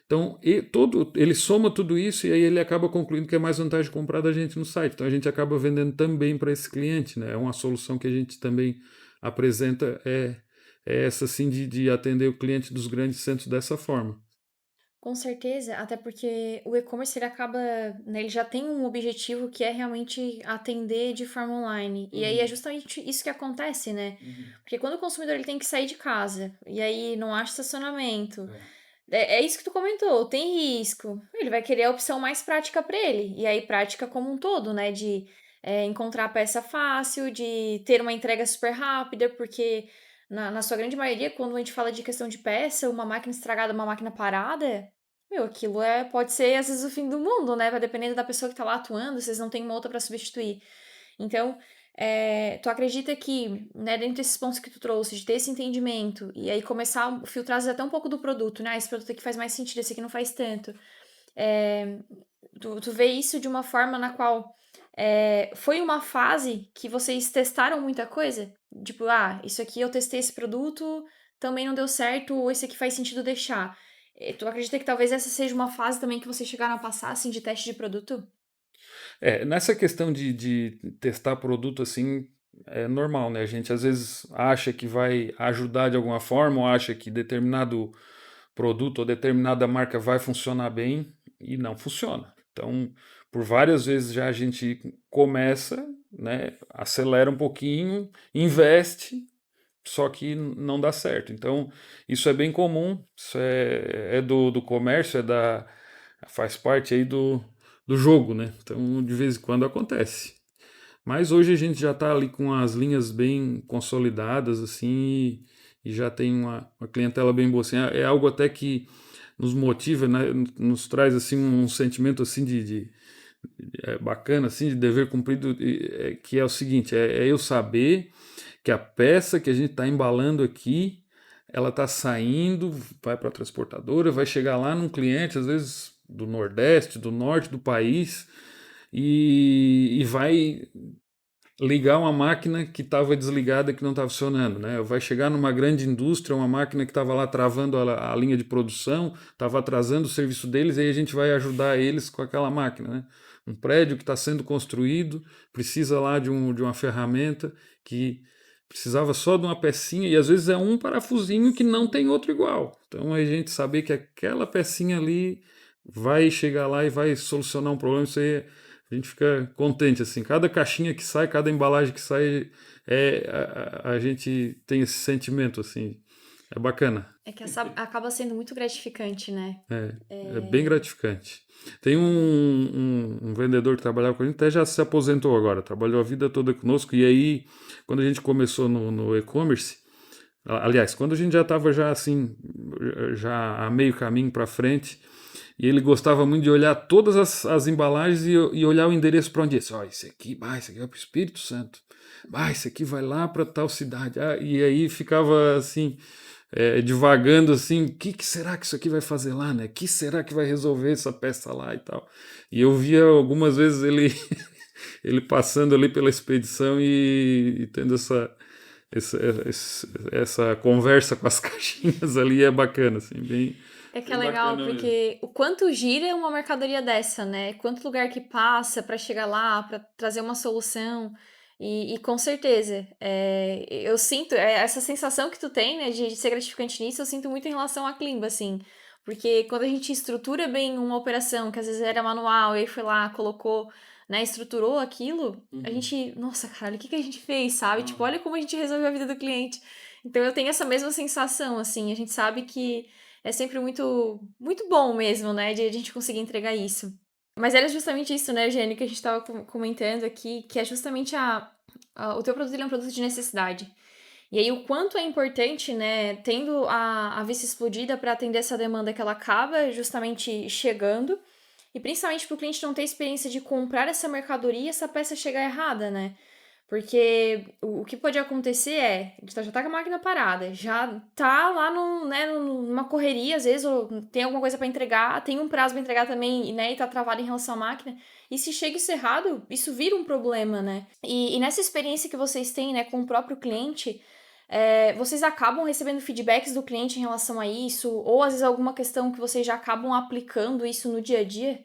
Então, ele soma tudo isso e aí ele acaba concluindo que é mais vantagem comprar da gente no site. Então, a gente acaba vendendo também para esse cliente, né? É uma solução que a gente também apresenta, é essa assim de atender o cliente dos grandes centros dessa forma. Com certeza, até porque o e-commerce ele acaba, né, ele já tem um objetivo que é realmente atender de forma online. E aí é justamente isso que acontece, né? Porque quando o consumidor ele tem que sair de casa e aí não acha estacionamento, é isso que tu comentou, tem risco. Ele vai querer a opção mais prática para ele. E aí prática como um todo, né, de encontrar a peça fácil, de ter uma entrega super rápida, porque na sua grande maioria, quando a gente fala de questão de peça, uma máquina estragada, uma máquina parada, meu, aquilo pode ser às vezes o fim do mundo, né? Vai dependendo da pessoa que tá lá atuando, vocês não têm uma outra para substituir. Então, tu acredita que, né, dentro desses pontos que tu trouxe, de ter esse entendimento, e aí começar a filtrar às vezes, até um pouco do produto, né? Esse produto aqui faz mais sentido, esse aqui não faz tanto. É, tu vê isso de uma forma na qual foi uma fase que vocês testaram muita coisa? Tipo, isso aqui eu testei esse produto, também não deu certo, ou esse aqui faz sentido deixar. Tu acredita que talvez essa seja uma fase também que vocês chegaram a passar, assim, de teste de produto? Nessa questão de testar produto assim, é normal, né? A gente às vezes acha que vai ajudar de alguma forma, ou acha que determinado produto ou determinada marca vai funcionar bem e não funciona. Então, por várias vezes já a gente começa, né, acelera um pouquinho, investe, só que não dá certo. Então, isso é bem comum, isso é do comércio, faz parte aí do jogo, né? Então, de vez em quando acontece. Mas hoje a gente já está ali com as linhas bem consolidadas, assim, e já tem uma clientela bem boa. Assim, é algo até que nos motiva, né, nos traz assim um sentimento assim bacana, assim, de dever cumprido, que é o seguinte, é eu saber que a peça que a gente está embalando aqui, ela está saindo, vai para a transportadora, vai chegar lá num cliente, às vezes do Nordeste, do Norte do país, e vai ligar uma máquina que estava desligada, que não estava funcionando, né? Vai chegar numa grande indústria, uma máquina que estava lá travando a linha de produção, estava atrasando o serviço deles, e aí a gente vai ajudar eles com aquela máquina, né? Um prédio que está sendo construído, precisa lá de uma ferramenta que precisava só de uma pecinha, e às vezes é um parafusinho que não tem outro igual. Então a gente saber que aquela pecinha ali vai chegar lá e vai solucionar um problema, isso aí a gente fica contente, assim, cada caixinha que sai, cada embalagem que sai, a gente tem esse sentimento, assim, é bacana, É que acaba sendo muito gratificante, né? é bem gratificante. Tem um vendedor que trabalhava com a gente, até já se aposentou agora, trabalhou a vida toda conosco, e aí, quando a gente começou no e-commerce, aliás, quando a gente já estava já assim, já a meio caminho para frente, e ele gostava muito de olhar todas as embalagens e olhar o endereço para onde ia. Ó, esse aqui vai para o Espírito Santo. Esse aqui vai lá para tal cidade. E aí ficava assim, divagando assim, o que será que isso aqui vai fazer lá, né? O que será que vai resolver essa peça lá e tal. E eu via algumas vezes ele, ele passando ali pela expedição e tendo essa conversa com as caixinhas ali, é bacana, assim, bem... É que é legal, porque o quanto gira uma mercadoria dessa, né? Quanto lugar que passa para chegar lá, para trazer uma solução. E com certeza, eu sinto essa sensação que tu tem, né, de ser gratificante nisso, eu sinto muito em relação à Klimba, assim. Porque quando a gente estrutura bem uma operação, que às vezes era manual, e aí foi lá, colocou, né, estruturou aquilo, a gente, nossa, caralho, o que a gente fez, sabe? Tipo, olha como a gente resolveu a vida do cliente. Então eu tenho essa mesma sensação, assim, a gente sabe que é sempre muito, muito bom mesmo, né, de a gente conseguir entregar isso. Mas era justamente isso, né, Eugênio, que a gente estava comentando aqui, que é justamente o teu produto ele é um produto de necessidade. E aí o quanto é importante, né, tendo a Vice explodida para atender essa demanda que ela acaba justamente chegando, e principalmente para o cliente não ter experiência de comprar essa mercadoria e essa peça chegar errada, né? Porque o que pode acontecer é, já tá com a máquina parada, já tá lá numa correria, às vezes, ou tem alguma coisa para entregar, tem um prazo para entregar também, né, e tá travado em relação à máquina. E se chega isso errado, isso vira um problema, né? E nessa experiência que vocês têm, né, com o próprio cliente, vocês acabam recebendo feedbacks do cliente em relação a isso? Ou às vezes alguma questão que vocês já acabam aplicando isso no dia a dia?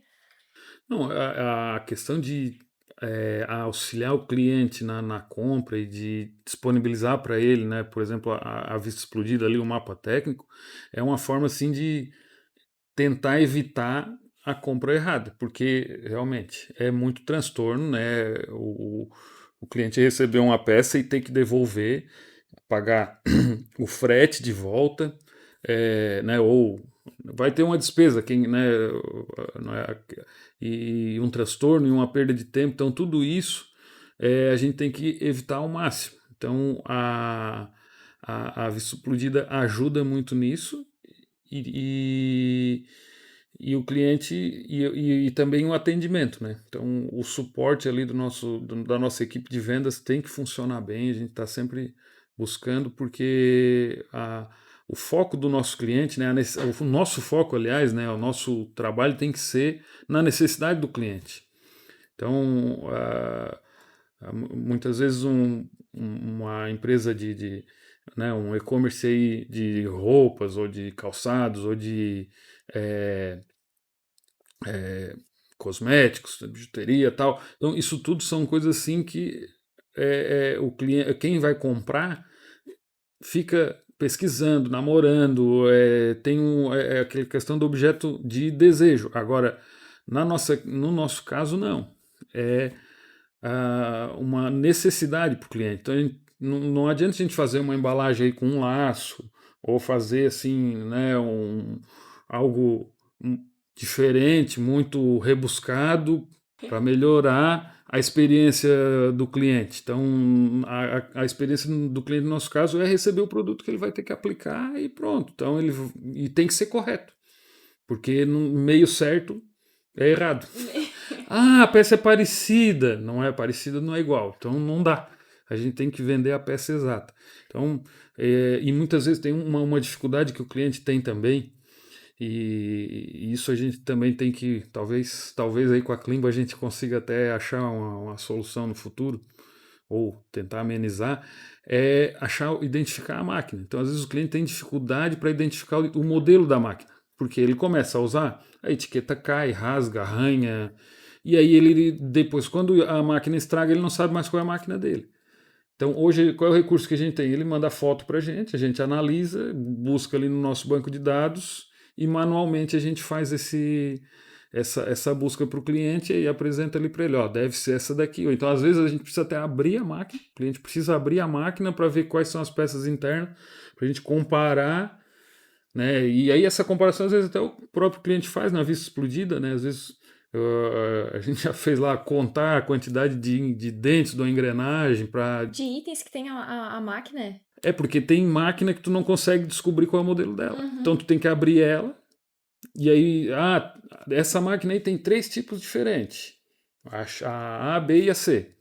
Não, a questão de auxiliar o cliente na compra e de disponibilizar para ele, né, por exemplo, a vista explodida ali, o mapa técnico, é uma forma assim de tentar evitar a compra errada, porque realmente é muito transtorno, né? O cliente receber uma peça e ter que devolver, pagar o frete de volta, né? Ou vai ter uma despesa, né? Não é, e um transtorno e uma perda de tempo. Então, tudo isso a gente tem que evitar ao máximo. Então, a vista explodida ajuda muito nisso e, e o cliente e também o atendimento, né? Então, o suporte ali da nossa equipe de vendas tem que funcionar bem, a gente está sempre buscando, porque o foco do nosso cliente, né? O nosso foco, aliás, né? O nosso trabalho tem que ser na necessidade do cliente. Então, muitas vezes uma empresa né, um e-commerce aí de roupas ou de calçados ou de cosméticos, bijuteria e tal. Então, isso tudo são coisas assim que o cliente, quem vai comprar fica pesquisando, namorando, tem aquela questão do objeto de desejo. Agora, no nosso caso, não. É uma necessidade para o cliente. Então, não adianta a gente fazer uma embalagem aí com um laço ou fazer assim, né, algo diferente, muito rebuscado para melhorar a experiência do cliente. Então, a experiência do cliente, no nosso caso, é receber o produto que ele vai ter que aplicar e pronto. Então, e tem que ser correto, porque no meio certo é errado. A peça é parecida. Não é parecida, não é igual. Então, não dá. A gente tem que vender a peça exata. Então, e muitas vezes tem uma dificuldade que o cliente tem também, e isso a gente também tem que, talvez aí com a Klimbo a gente consiga até achar uma solução no futuro, ou tentar amenizar, identificar a máquina. Então, às vezes o cliente tem dificuldade para identificar o modelo da máquina, porque ele começa a usar, a etiqueta cai, rasga, arranha, e aí ele depois, quando a máquina estraga, ele não sabe mais qual é a máquina dele. Então, hoje, qual é o recurso que a gente tem? Ele manda foto para a gente analisa, busca ali no nosso banco de dados e manualmente a gente faz essa busca para o cliente e apresenta ali para ele, ó, deve ser essa daqui. Ou então, às vezes, a gente precisa até abrir a máquina, o cliente precisa abrir a máquina para ver quais são as peças internas, para a gente comparar, né? E aí essa comparação, às vezes, até o próprio cliente faz na vista explodida, né? Às vezes a gente já fez lá contar a quantidade de dentes da engrenagem para. De itens que tem a máquina? Porque tem máquina que tu não consegue descobrir qual é o modelo dela. Uhum. Então tu tem que abrir ela e aí, essa máquina aí tem 3 tipos diferentes. A A, B e a C.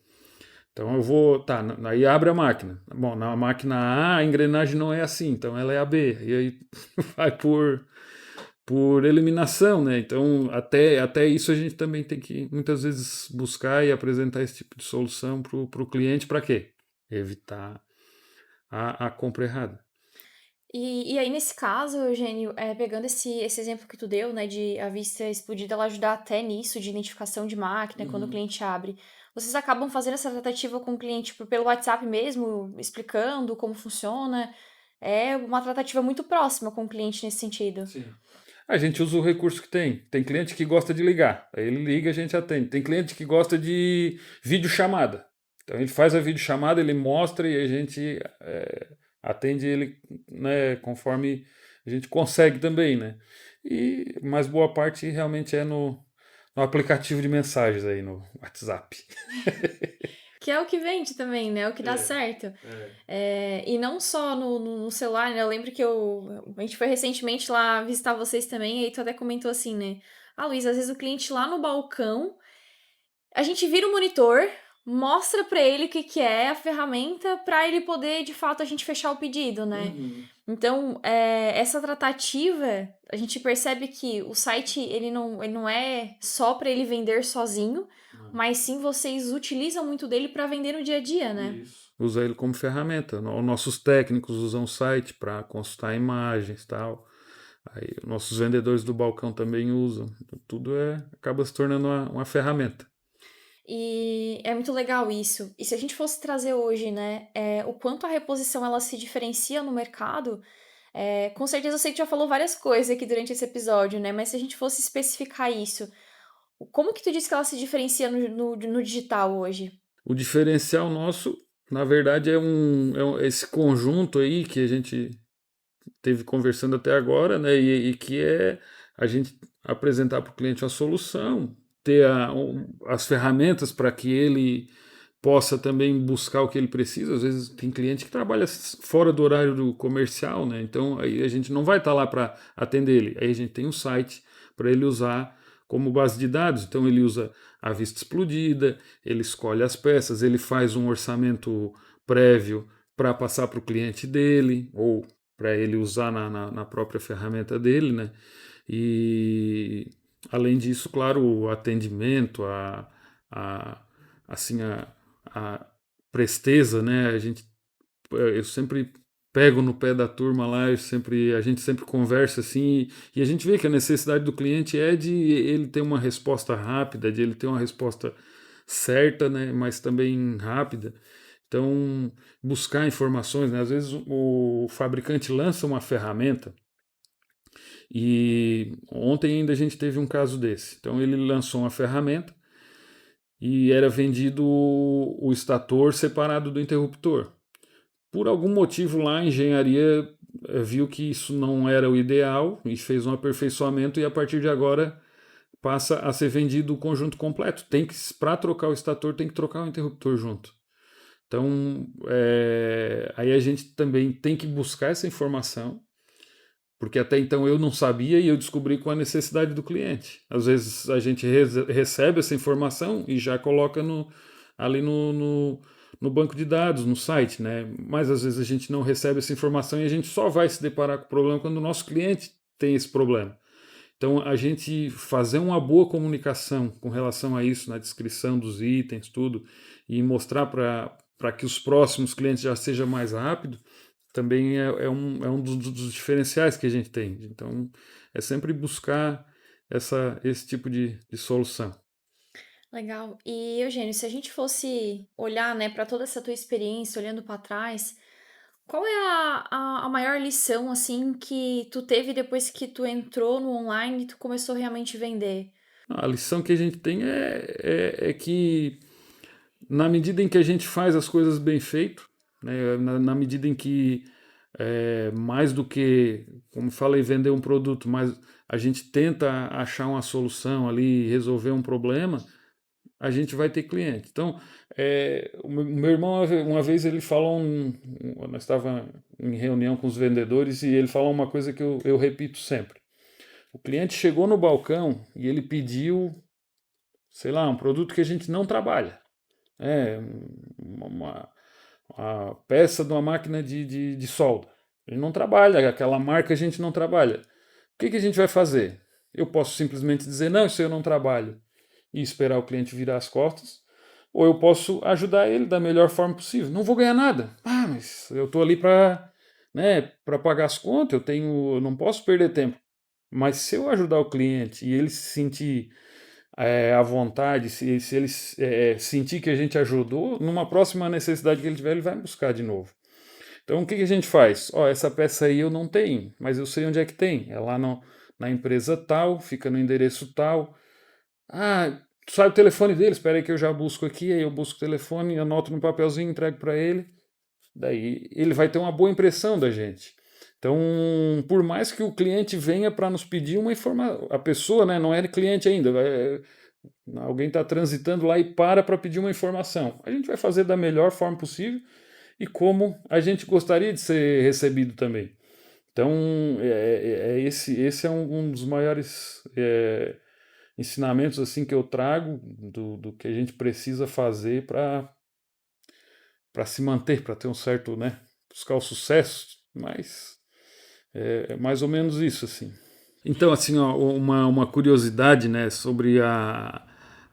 Então eu vou, aí abre a máquina. Bom, na máquina A engrenagem não é assim, então ela é a B. E aí vai por eliminação, né? Então até isso a gente também tem que muitas vezes buscar e apresentar esse tipo de solução para o cliente. Para quê? Evitar a compra errada. E aí, nesse caso, Eugênio, pegando esse exemplo que tu deu, né, de a vista explodida, ela ajudar até nisso, de identificação de máquina, quando o cliente abre. Vocês acabam fazendo essa tratativa com o cliente pelo WhatsApp mesmo, explicando como funciona? É uma tratativa muito próxima com o cliente nesse sentido. Sim. A gente usa o recurso que tem. Tem cliente que gosta de ligar. Aí ele liga, a gente atende. Tem cliente que gosta de videochamada. Então ele faz a videochamada, ele mostra e a gente atende ele, né, conforme a gente consegue também, né? Mas boa parte realmente é no aplicativo de mensagens aí, no WhatsApp. Que é o que vende também, né? O que dá certo. E não só no celular, né? Eu lembro que a gente foi recentemente lá visitar vocês também, e aí tu até comentou assim, né? Luiz, às vezes o cliente lá no balcão, a gente vira o monitor, mostra para ele o que que é a ferramenta para ele poder, de fato, a gente fechar o pedido, né? Então, essa tratativa, a gente percebe que o site, ele não é só para ele vender sozinho, mas sim vocês utilizam muito dele para vender no dia a dia, né? Isso. Usa ele como ferramenta. Nossos técnicos usam o site para consultar imagens e tal. Aí, nossos vendedores do balcão também usam. Então, tudo acaba se tornando uma ferramenta. E é muito legal isso. E se a gente fosse trazer hoje, né, o quanto a reposição ela se diferencia no mercado, com certeza eu sei que já falou várias coisas aqui durante esse episódio, né? Mas se a gente fosse especificar isso, como que tu disse que ela se diferencia no digital hoje? O diferencial nosso, na verdade, esse conjunto aí que a gente teve conversando até agora, né? E que é a gente apresentar para o cliente a solução, ter as ferramentas para que ele possa também buscar o que ele precisa. Às vezes tem cliente que trabalha fora do horário do comercial, né? Então aí a gente não vai estar lá para atender ele. Aí a gente tem um site para ele usar como base de dados. Então ele usa a vista explodida, ele escolhe as peças, ele faz um orçamento prévio para passar para o cliente dele ou para ele usar na própria ferramenta dele, né? E além disso, claro, o atendimento, a, assim, a presteza, né? Eu sempre pego no pé da turma lá, a gente sempre conversa assim, e a gente vê que a necessidade do cliente é de ele ter uma resposta rápida, de ele ter uma resposta certa, né? Mas também rápida. Então, buscar informações, né? Às vezes o fabricante lança uma ferramenta e ontem ainda a gente teve um caso desse. Então ele lançou uma ferramenta e era vendido o estator separado do interruptor. Por algum motivo lá a engenharia viu que isso não era o ideal e fez um aperfeiçoamento e a partir de agora passa a ser vendido o conjunto completo. Para trocar o estator tem que trocar o interruptor junto. Então, aí a gente também tem que buscar essa informação, porque até então eu não sabia e eu descobri com a necessidade do cliente. Às vezes a gente recebe essa informação e já coloca ali no banco de dados, no site, né? Mas às vezes a gente não recebe essa informação e a gente só vai se deparar com o problema quando o nosso cliente tem esse problema. Então, a gente fazer uma boa comunicação com relação a isso, na descrição dos itens, tudo, e mostrar para que os próximos clientes já seja mais rápido, também é um dos diferenciais que a gente tem. Então, é sempre buscar esse tipo de solução. Legal. E, Eugênio, se a gente fosse olhar, né, para toda essa tua experiência, olhando para trás, qual é a maior lição, assim, que tu teve depois que tu entrou no online e tu começou realmente a vender? A lição que a gente tem é que, na medida em que a gente faz as coisas bem feito, né, na medida em que mais do que, como falei, vender um produto, mas a gente tenta achar uma solução ali, resolver um problema, a gente vai ter cliente. Então, o meu irmão, uma vez, ele falou, nós estava em reunião com os vendedores e ele falou uma coisa que eu repito sempre. O cliente chegou no balcão e ele pediu, sei lá, um produto que a gente não trabalha. É, uma peça de uma máquina de solda. Ele não trabalha, aquela marca a gente não trabalha. O que a gente vai fazer? Eu posso simplesmente dizer, não, isso eu não trabalho, e esperar o cliente virar as costas, ou eu posso ajudar ele da melhor forma possível. Não vou ganhar nada. Ah, mas eu estou ali para, né, para pagar as contas, eu não posso perder tempo. Mas se eu ajudar o cliente e ele se sentir à vontade, se ele sentir que a gente ajudou, numa próxima necessidade que ele tiver, ele vai buscar de novo. Então o que a gente faz? Essa peça aí eu não tenho, mas eu sei onde é que tem. É lá na empresa tal, fica no endereço tal. Ah, tu sabe o telefone dele? Espera aí que eu já busco aqui. Aí eu busco o telefone, anoto no papelzinho, entrego para ele. Daí ele vai ter uma boa impressão da gente. Então, por mais que o cliente venha para nos pedir uma informação, a pessoa, né, não é cliente ainda, alguém está transitando lá e para pedir uma informação. A gente vai fazer da melhor forma possível e como a gente gostaria de ser recebido também. Então, esse é um dos maiores ensinamentos assim que eu trago do que a gente precisa fazer para se manter, para ter um certo, né, buscar o sucesso, mas é mais ou menos isso, assim. Então, assim, ó, uma curiosidade, né, sobre a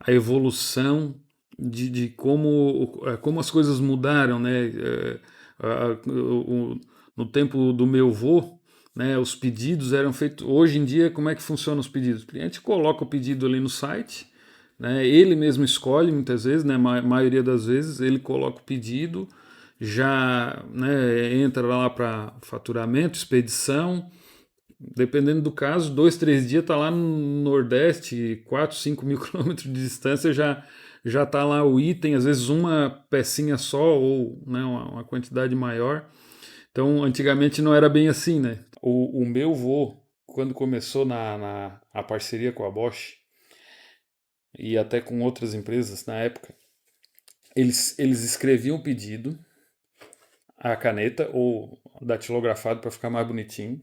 evolução de como as coisas mudaram, né, no tempo do meu vô, né, os pedidos eram feitos. Hoje em dia, como é que funcionam os pedidos? O cliente coloca o pedido ali no site, né, ele mesmo escolhe muitas vezes, né, maioria das vezes, ele coloca o pedido, já, né, entra lá para faturamento, expedição. Dependendo do caso, 2, 3 dias tá lá no Nordeste, 4, 5 mil quilômetros de distância, já tá lá o item, às vezes uma pecinha só ou, né, uma quantidade maior. Então, antigamente não era bem assim, né? O meu vô, quando começou a parceria com a Bosch e até com outras empresas na época, eles escreviam o pedido, a caneta ou datilografado para ficar mais bonitinho.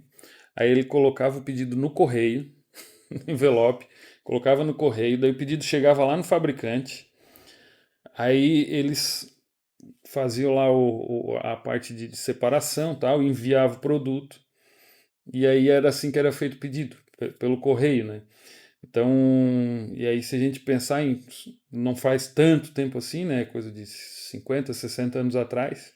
Aí ele colocava o pedido no correio, no envelope, colocava no correio, daí o pedido chegava lá no fabricante, aí eles faziam lá a parte de separação, tal, enviava o produto, e aí era assim que era feito o pedido, pelo correio, né? Então, e aí se a gente pensar em, não faz tanto tempo assim, né, coisa de 50, 60 anos atrás,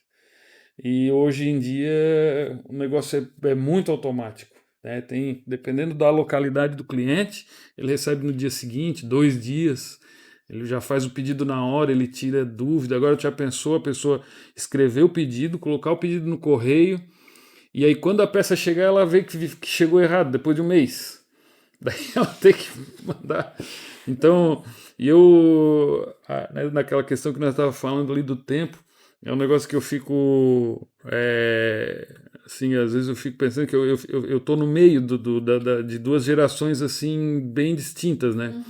e hoje em dia o negócio é muito automático, né? Dependendo da localidade do cliente, ele recebe no dia seguinte, 2 dias, ele já faz o pedido na hora, ele tira dúvida. Agora já pensou a pessoa escrever o pedido, colocar o pedido no correio, e aí quando a peça chegar, ela vê que chegou errado, depois de um mês. Daí ela tem que mandar. Então, né, naquela questão que nós estávamos falando ali do tempo, é um negócio que eu fico, assim, às vezes eu fico pensando que eu tô no meio de duas gerações, assim, bem distintas, né?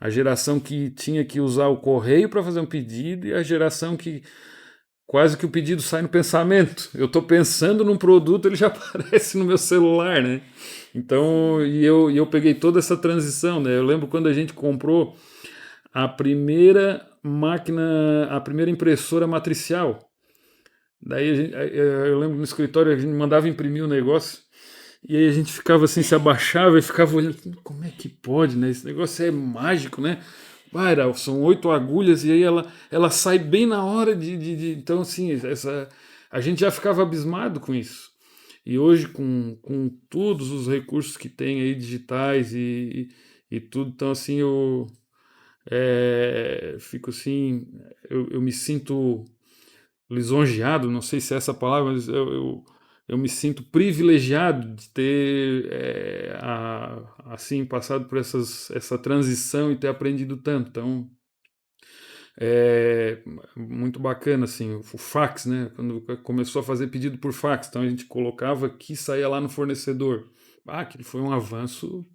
A geração que tinha que usar o correio para fazer um pedido e a geração que quase que o pedido sai no pensamento. Eu estou pensando num produto, ele já aparece no meu celular, né? Então, e eu peguei toda essa transição, né? Eu lembro quando a gente comprou a primeira máquina, a primeira impressora matricial. Daí eu lembro no escritório a gente mandava imprimir o negócio e aí a gente ficava assim, se abaixava e ficava olhando, como é que pode, né? Esse negócio é mágico, né? Vai, são 8 agulhas e aí ela sai bem na hora então assim, a gente já ficava abismado com isso. E hoje com todos os recursos que tem aí digitais e tudo, então assim eu fico assim, eu me sinto lisonjeado, não sei se é essa palavra, mas eu me sinto privilegiado de ter assim passado por essa transição e ter aprendido tanto. Então, é muito bacana assim, o fax, né? Quando começou a fazer pedido por fax, então a gente colocava aqui e saía lá no fornecedor. Aquilo foi um avanço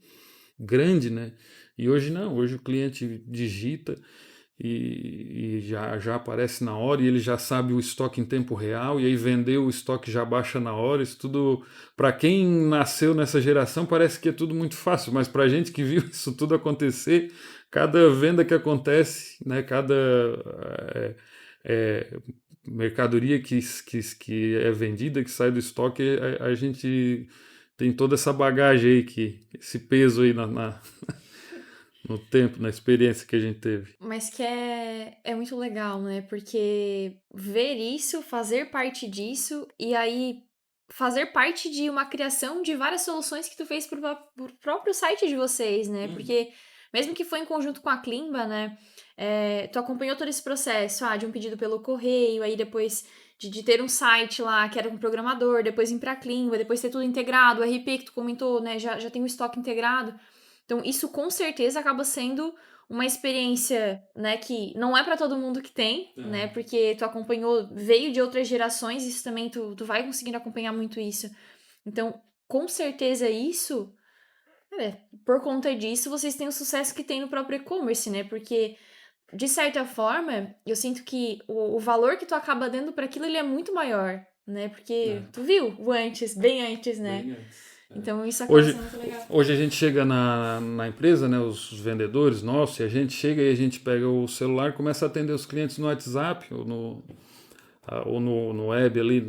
grande, né? E hoje não, hoje o cliente digita e já aparece na hora e ele já sabe o estoque em tempo real e aí vendeu o estoque já baixa na hora. Isso tudo, para quem nasceu nessa geração, parece que é tudo muito fácil, mas para a gente que viu isso tudo acontecer, cada venda que acontece, né, cada é, é, mercadoria que é vendida, que sai do estoque, a gente tem toda essa bagagem aí, esse peso aí no tempo, na experiência que a gente teve. Mas que é muito legal, né? Porque ver isso, fazer parte disso, e aí fazer parte de uma criação de várias soluções que tu fez pro próprio site de vocês, né? Porque mesmo que foi em conjunto com a Klimba, né? Tu acompanhou todo esse processo, de um pedido pelo correio, aí depois de ter um site lá que era um programador, depois ir pra Klimba, depois ter tudo integrado, o RP que tu comentou, né? Já tem o estoque integrado. Então, isso com certeza acaba sendo uma experiência, né, que não é para todo mundo que tem, né, porque tu acompanhou, veio de outras gerações, isso também tu vai conseguindo acompanhar muito isso. Então, com certeza isso, por conta disso, vocês têm o sucesso que tem no próprio e-commerce, né, porque, de certa forma, eu sinto que o valor que tu acaba dando para aquilo, ele é muito maior, né, porque tu viu o antes, bem antes, né. Bem antes. Então isso acaba Hoje, sendo muito legal. hoje a gente chega na empresa, né, os vendedores nossos, e a gente chega e a gente pega o celular e começa a atender os clientes no WhatsApp ou no web ali,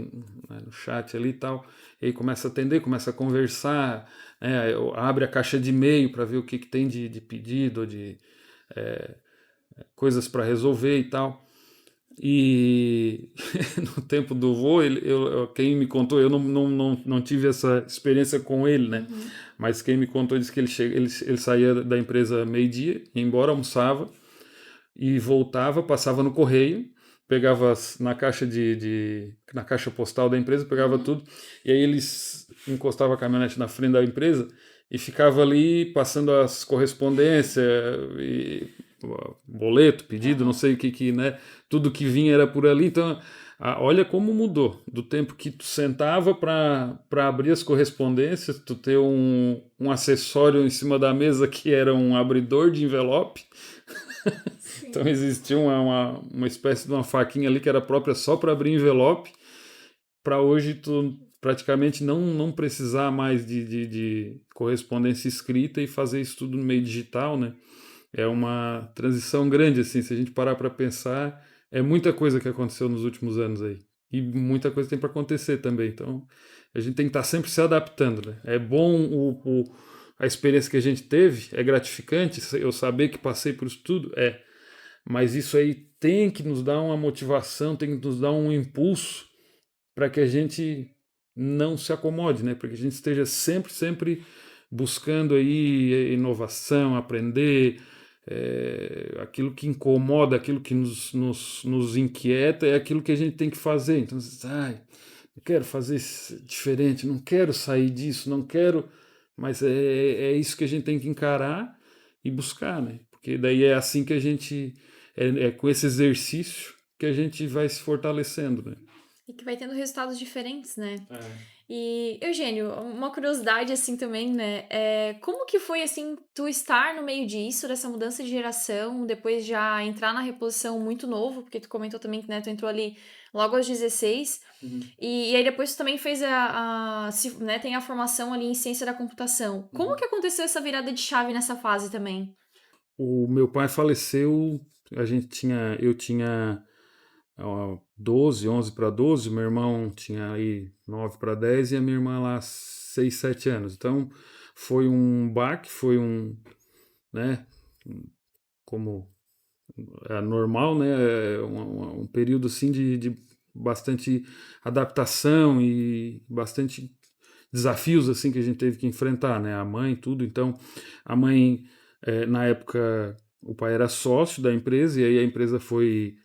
né, no chat ali e tal. E aí começa a atender, começa a conversar, né, abre a caixa de e-mail para ver o que tem de pedido, de coisas para resolver e tal. E no tempo do voo, quem me contou, eu não tive essa experiência com ele, né? Mas quem me contou disse que ele saía da empresa meio-dia, ia embora, almoçava e voltava, passava no correio, pegava na caixa na caixa postal da empresa, pegava tudo, e aí eles encostavam a caminhonete na frente da empresa e ficava ali passando as correspondências e boleto, pedido, não sei o que, né? Tudo que vinha era por ali. Então, olha como mudou do tempo que tu sentava para abrir as correspondências, tu ter um acessório em cima da mesa que era um abridor de envelope. Então existia uma espécie de uma faquinha ali que era própria só para abrir envelope, para hoje tu praticamente não precisar mais de correspondência escrita e fazer isso tudo no meio digital, né? É uma transição grande, assim, se a gente parar para pensar, é muita coisa que aconteceu nos últimos anos aí. E muita coisa tem para acontecer também. Então, a gente tem que estar sempre se adaptando, né? É bom a experiência que a gente teve, é gratificante eu saber que passei por isso tudo, mas isso aí tem que nos dar uma motivação, tem que nos dar um impulso para que a gente não se acomode, né? Para que a gente esteja sempre buscando aí inovação, aprender, aquilo que incomoda, aquilo que nos inquieta, é aquilo que a gente tem que fazer. Então, eu quero fazer isso diferente, não quero sair disso, não quero, mas é isso que a gente tem que encarar e buscar, né? Porque daí é assim que a gente, com esse exercício que a gente vai se fortalecendo, né? E que vai tendo resultados diferentes, né? E, Eugênio, uma curiosidade, assim, também, né? Como que foi, assim, tu estar no meio disso, dessa mudança de geração, depois já entrar na reposição muito novo, porque tu comentou também que, né, tu entrou ali logo aos 16, e aí depois tu também fez né, tem a formação ali em ciência da computação. Como que aconteceu essa virada de chave nessa fase também? O meu pai faleceu, eu tinha 12, 11 para 12, meu irmão tinha aí 9 para 10 e a minha irmã lá 6, 7 anos. Então foi um baque, né, como é normal, né, um período assim de bastante adaptação e bastante desafios assim que a gente teve que enfrentar, né, a mãe, tudo. Então a mãe, na época, o pai era sócio da empresa e aí a empresa foi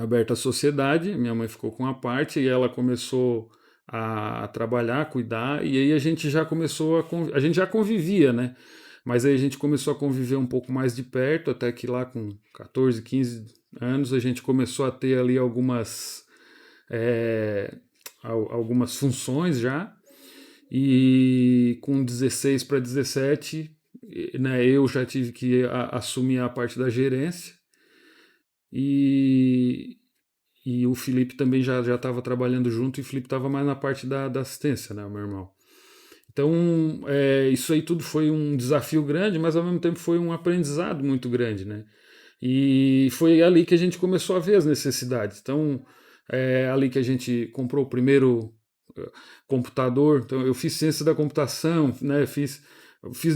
aberta à sociedade, minha mãe ficou com a parte e ela começou a trabalhar, a cuidar, e aí a gente já começou a gente já convivia, né? Mas aí a gente começou a conviver um pouco mais de perto, até que lá com 14, 15 anos a gente começou a ter ali algumas funções já, e com 16 para 17, né, eu já tive que assumir a parte da gerência, e o Felipe também já estava trabalhando junto, e o Felipe estava mais na parte da assistência, né, o meu irmão. Então, isso aí tudo foi um desafio grande, mas ao mesmo tempo foi um aprendizado muito grande, né? E foi ali que a gente começou a ver as necessidades. Então, ali que a gente comprou o primeiro computador. Então, eu fiz ciência da computação, né? Eu fiz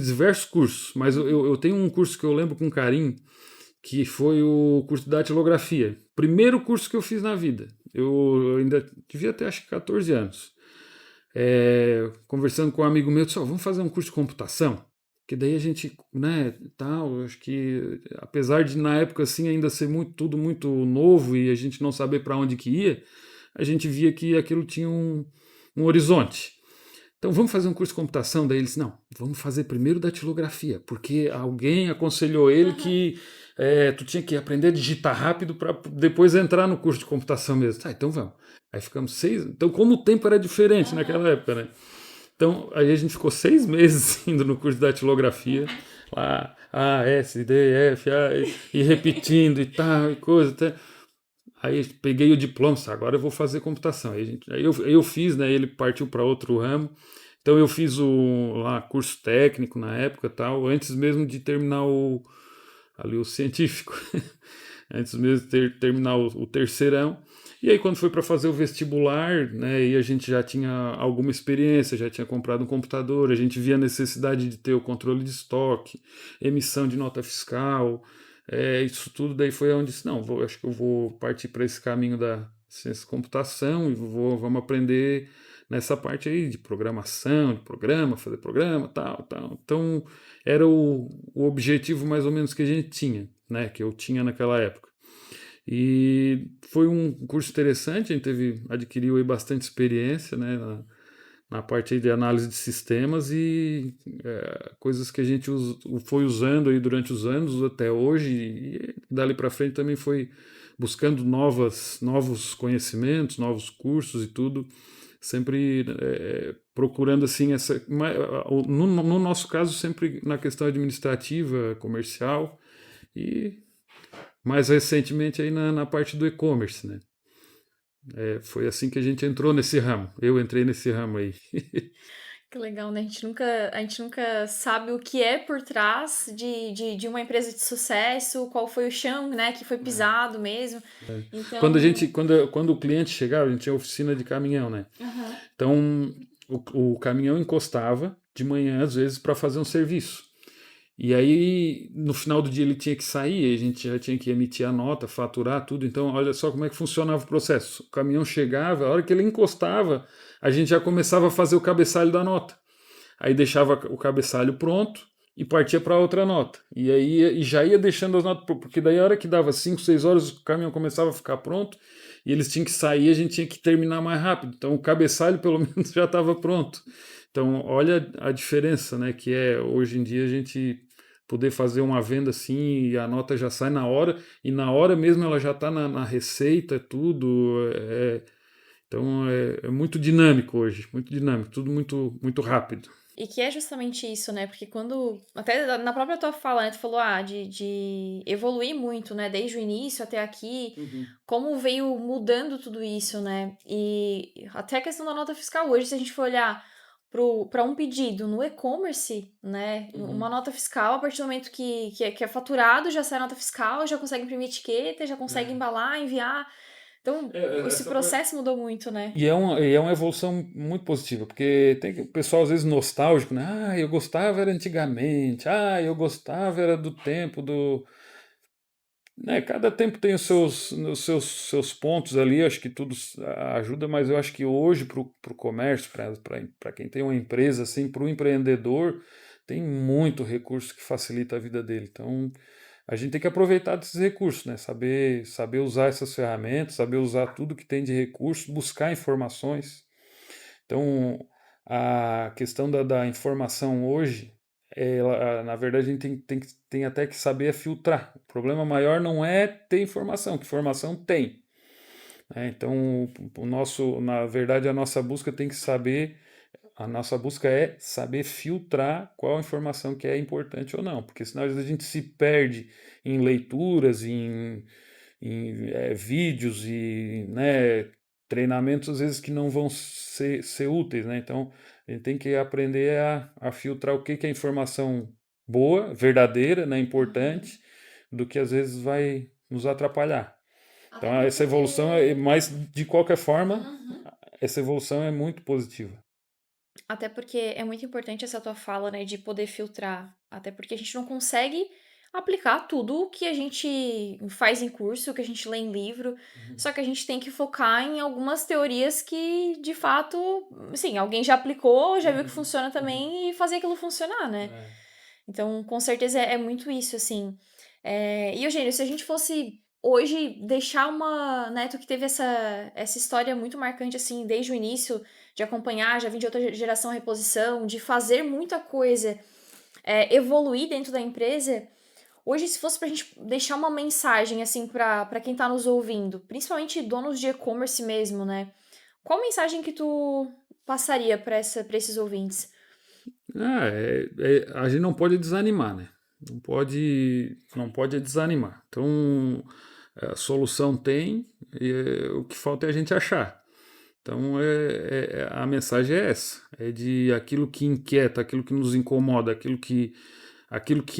diversos cursos, mas eu tenho um curso que eu lembro com carinho, que foi o curso de datilografia. Primeiro curso que eu fiz na vida. Eu ainda devia ter, acho que 14 anos. Conversando com um amigo meu, disse, vamos fazer um curso de computação? Que daí a gente, né, tal, acho que apesar de na época assim ainda ser tudo muito novo e a gente não saber para onde que ia, a gente via que aquilo tinha um horizonte. Então vamos fazer um curso de computação? Daí ele disse, não, vamos fazer primeiro datilografia, porque alguém aconselhou ele que tu tinha que aprender a digitar rápido para depois entrar no curso de computação mesmo. Tá, então vamos. Aí ficamos 6. Então, como o tempo era diferente naquela época, né? Então, aí a gente ficou 6 meses indo no curso de datilografia, lá, A, S, D, F, A, e repetindo e tal, e coisa. Aí peguei o diploma, agora eu vou fazer computação. Aí eu fiz, né? Ele partiu para outro ramo. Então eu fiz o lá, curso técnico na época, tal, antes mesmo de terminar ali o científico, antes mesmo de terminar o terceirão. E aí quando foi para fazer o vestibular, né, e a gente já tinha alguma experiência, já tinha comprado um computador, a gente via a necessidade de ter o controle de estoque, emissão de nota fiscal, isso tudo daí foi onde disse, não, acho que eu vou partir para esse caminho da ciência da computação e vamos aprender nessa parte aí de programação, de programa, fazer programa, tal, tal. Então, era o objetivo mais ou menos que a gente tinha, né, que eu tinha naquela época. E foi um curso interessante, a gente adquiriu aí bastante experiência, né, na parte aí de análise de sistemas e coisas que a gente foi usando aí durante os anos até hoje e dali para frente também foi buscando novos conhecimentos, novos cursos e tudo, sempre procurando assim no nosso caso sempre na questão administrativa, comercial e mais recentemente aí na parte do e-commerce, né? Foi assim que a gente entrou nesse ramo. Eu entrei nesse ramo aí. Que legal, né? A gente nunca sabe o que é por trás de uma empresa de sucesso, qual foi o chão, né, que foi pisado mesmo. Quando a Então, gente, quando o cliente chegava, a gente tinha oficina de caminhão, né? aham. Então o caminhão encostava de manhã às vezes para fazer um serviço. E aí, no final do dia, ele tinha que sair, a gente já tinha que emitir a nota, faturar tudo. Então, olha só como é que funcionava o processo. O caminhão chegava, a hora que ele encostava, a gente já começava a fazer o cabeçalho da nota. Aí deixava o cabeçalho pronto e partia para outra nota. E aí e já ia deixando as notas, porque daí a hora que dava 5, 6 horas, o caminhão começava a ficar pronto e eles tinham que sair, a gente tinha que terminar mais rápido. Então, o cabeçalho, pelo menos, já estava pronto. Então, olha a diferença, né, que é hoje em dia a gente poder fazer uma venda assim e a nota já sai na hora e na hora mesmo ela já está na receita, tudo. Então é muito dinâmico hoje, muito dinâmico, tudo muito rápido. E que é justamente isso, né? Porque quando. Até na própria tua fala, né? Tu falou, de evoluir muito, né? Desde o início até aqui. Como veio mudando tudo isso, né? E até a questão da nota fiscal. Hoje, se a gente for olhar para um pedido no e-commerce, né? Uma nota fiscal, a partir do momento que é faturado, já sai a nota fiscal, já consegue imprimir etiqueta, já consegue embalar, enviar. Então, esse Essa parte. processo mudou muito, né? E é uma evolução muito positiva, porque tem o pessoal às vezes nostálgico, né? Ah, eu gostava era antigamente, eu gostava era do tempo do. Né, cada tempo tem os seus pontos ali, acho que tudo ajuda, mas eu acho que hoje para o comércio, para quem tem uma empresa, assim, para o empreendedor, tem muito recurso que facilita a vida dele. Então, a gente tem que aproveitar desses recursos, né? Saber usar essas ferramentas, saber usar tudo que tem de recurso, buscar informações. Então, a questão da informação hoje, na verdade, a gente tem até que saber filtrar. O problema maior não é ter informação, que informação tem, né? Então, na verdade, a nossa busca é saber filtrar qual informação que é importante ou não, porque senão às vezes a gente se perde em leituras, em vídeos e, né, treinamentos às vezes que não vão ser úteis, né? Então a gente tem que aprender a filtrar o que é informação boa, verdadeira, né, importante, do que às vezes vai nos atrapalhar. Até Então essa evolução porque. mas de qualquer forma, Uhum. essa evolução é muito positiva. Até porque é muito importante essa tua fala, né, de poder filtrar. Até porque a gente não consegue aplicar tudo o que a gente faz em curso, o que a gente lê em livro. Só que a gente tem que focar em algumas teorias que, de fato, sim, alguém já aplicou, já viu que funciona também e fazer aquilo funcionar, né? Então, com certeza é muito isso, assim. E, Eugênio, se a gente fosse hoje deixar uma, né, tu que teve essa história muito marcante, assim, desde o início, de acompanhar, já vim de outra geração reposição, de fazer muita coisa, evoluir dentro da empresa. Hoje, se fosse pra gente deixar uma mensagem, assim, pra quem tá nos ouvindo, principalmente donos de e-commerce mesmo, né? Qual mensagem que tu passaria pra esses ouvintes? A gente não pode desanimar, né? Não pode desanimar. Então, A solução tem, o que falta é a gente achar. Então a mensagem é essa, é de aquilo que inquieta, aquilo que nos incomoda, aquilo que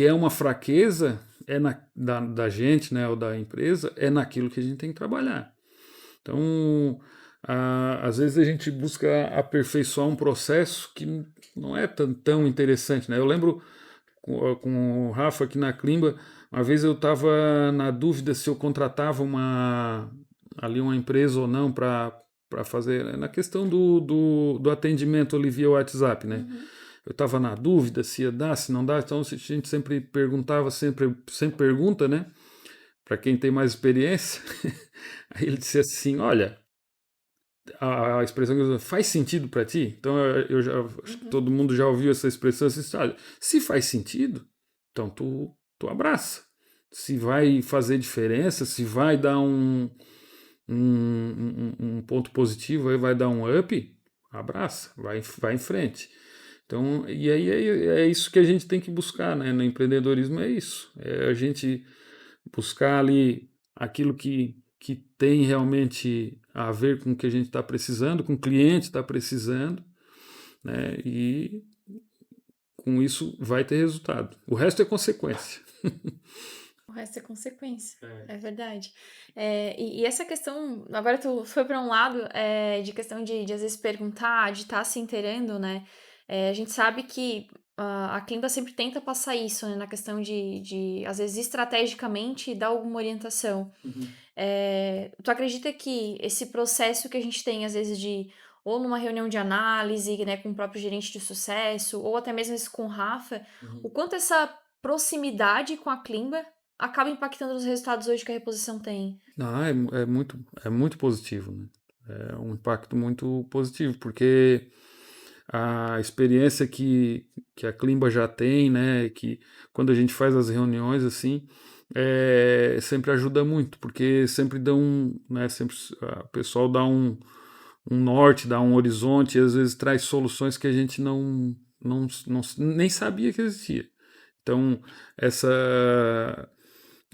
é uma fraqueza da gente, né, ou da empresa, é naquilo que a gente tem que trabalhar. Então, às vezes a gente busca aperfeiçoar um processo que não é tão interessante, né? Eu lembro com o Rafa aqui na Climba, uma vez eu estava na dúvida se eu contratava uma empresa ou não para fazer, na questão do atendimento ali via WhatsApp, né? Eu estava na dúvida se ia dar, se não dá, então a gente sempre perguntava, sempre pergunta, né? Para quem tem mais experiência. Aí ele disse assim, olha, a expressão que usa, faz sentido para ti? Então eu já acho que todo mundo já ouviu essa expressão assim, olha, se faz sentido, então tu abraça. Se vai fazer diferença, se vai dar um ponto positivo, aí vai dar um up, abraça, vai em frente. Então, e aí é isso que a gente tem que buscar, né? No empreendedorismo é isso, é a gente buscar ali aquilo que tem realmente a ver com o que a gente está precisando, com o cliente está precisando, né? E com isso vai ter resultado. O resto é consequência. O resto é consequência, é verdade. E essa questão, agora tu foi para um lado de questão de às vezes perguntar, de estar se inteirando, né? A gente sabe que a Climba sempre tenta passar isso, né? Na questão de às vezes, estrategicamente, dar alguma orientação. Tu acredita que esse processo que a gente tem, às vezes, ou numa reunião de análise, né, com o próprio gerente de sucesso, ou até mesmo esse com o Rafa, o quanto essa proximidade com a Climba acaba impactando os resultados hoje que a reposição tem? É muito positivo, né? É um impacto muito positivo, porque a experiência que a Climba já tem, né, que quando a gente faz as reuniões assim, sempre ajuda muito, porque sempre né, sempre o pessoal dá um norte, dá um horizonte, e às vezes traz soluções que a gente nem sabia que existia. Então,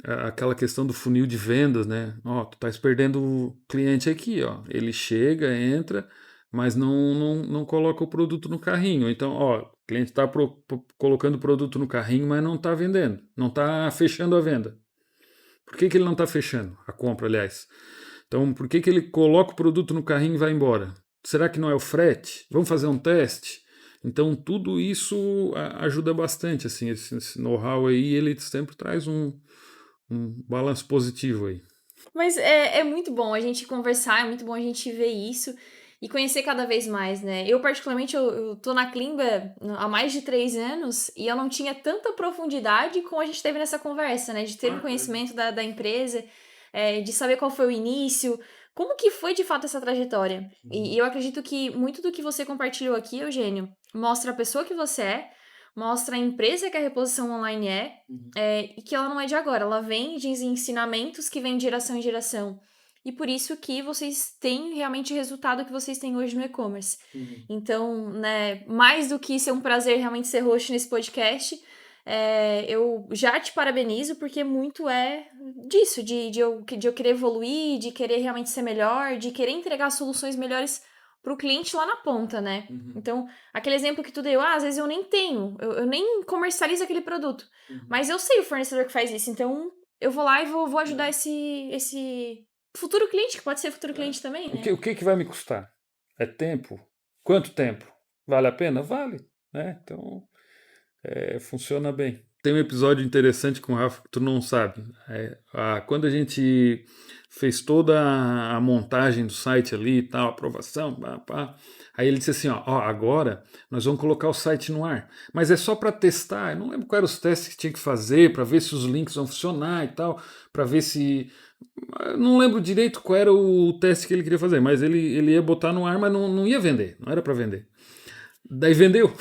aquela questão do funil de vendas, né? Ó, tu estás perdendo o cliente aqui, ó. Ele chega, entra, mas não coloca o produto no carrinho. Então, ó, o cliente está colocando o produto no carrinho, mas não está vendendo, não está fechando a venda. Por que ele não está fechando a compra, aliás? Então, por que ele coloca o produto no carrinho e vai embora? Será que não é o frete? Vamos fazer um teste? Então, tudo isso ajuda bastante, assim, esse know-how aí, ele sempre traz um balanço positivo aí. Mas é muito bom a gente conversar, é muito bom a gente ver isso e conhecer cada vez mais, né? Eu, particularmente, eu tô na Climba há mais de 3 anos e eu não tinha tanta profundidade como a gente teve nessa conversa, né? De ter um conhecimento da empresa, de saber qual foi o início, como que foi de fato essa trajetória. E eu acredito que muito do que você compartilhou aqui, Eugênio, mostra a pessoa que você é, mostra a empresa que a reposição online e que ela não é de agora, ela vem de ensinamentos que vêm de geração em geração. E por isso que vocês têm realmente o resultado que vocês têm hoje no e-commerce. Então, né, mais do que ser um prazer realmente ser host nesse podcast, eu já te parabenizo, porque muito disso, de eu querer evoluir, de querer realmente ser melhor, de querer entregar soluções melhores pro cliente lá na ponta, né? Então, aquele exemplo que tu deu, às vezes eu nem tenho, eu nem comercializo aquele produto, mas eu sei o fornecedor que faz isso, então eu vou lá e vou ajudar esse futuro cliente, que pode ser futuro cliente também, né? O que vai me custar? É tempo? Quanto tempo? Vale a pena? Vale, né? Então, funciona bem. Tem um episódio interessante com o Rafa que tu não sabe. Quando a gente fez toda a montagem do site ali e tal, aprovação, aí ele disse assim, ó, agora nós vamos colocar o site no ar, mas é só para testar. Eu não lembro quais eram os testes que tinha que fazer para ver se os links vão funcionar e tal, para ver se... Eu não lembro direito qual era o teste que ele queria fazer, mas ele ia botar no ar, mas não ia vender, não era para vender. Daí vendeu.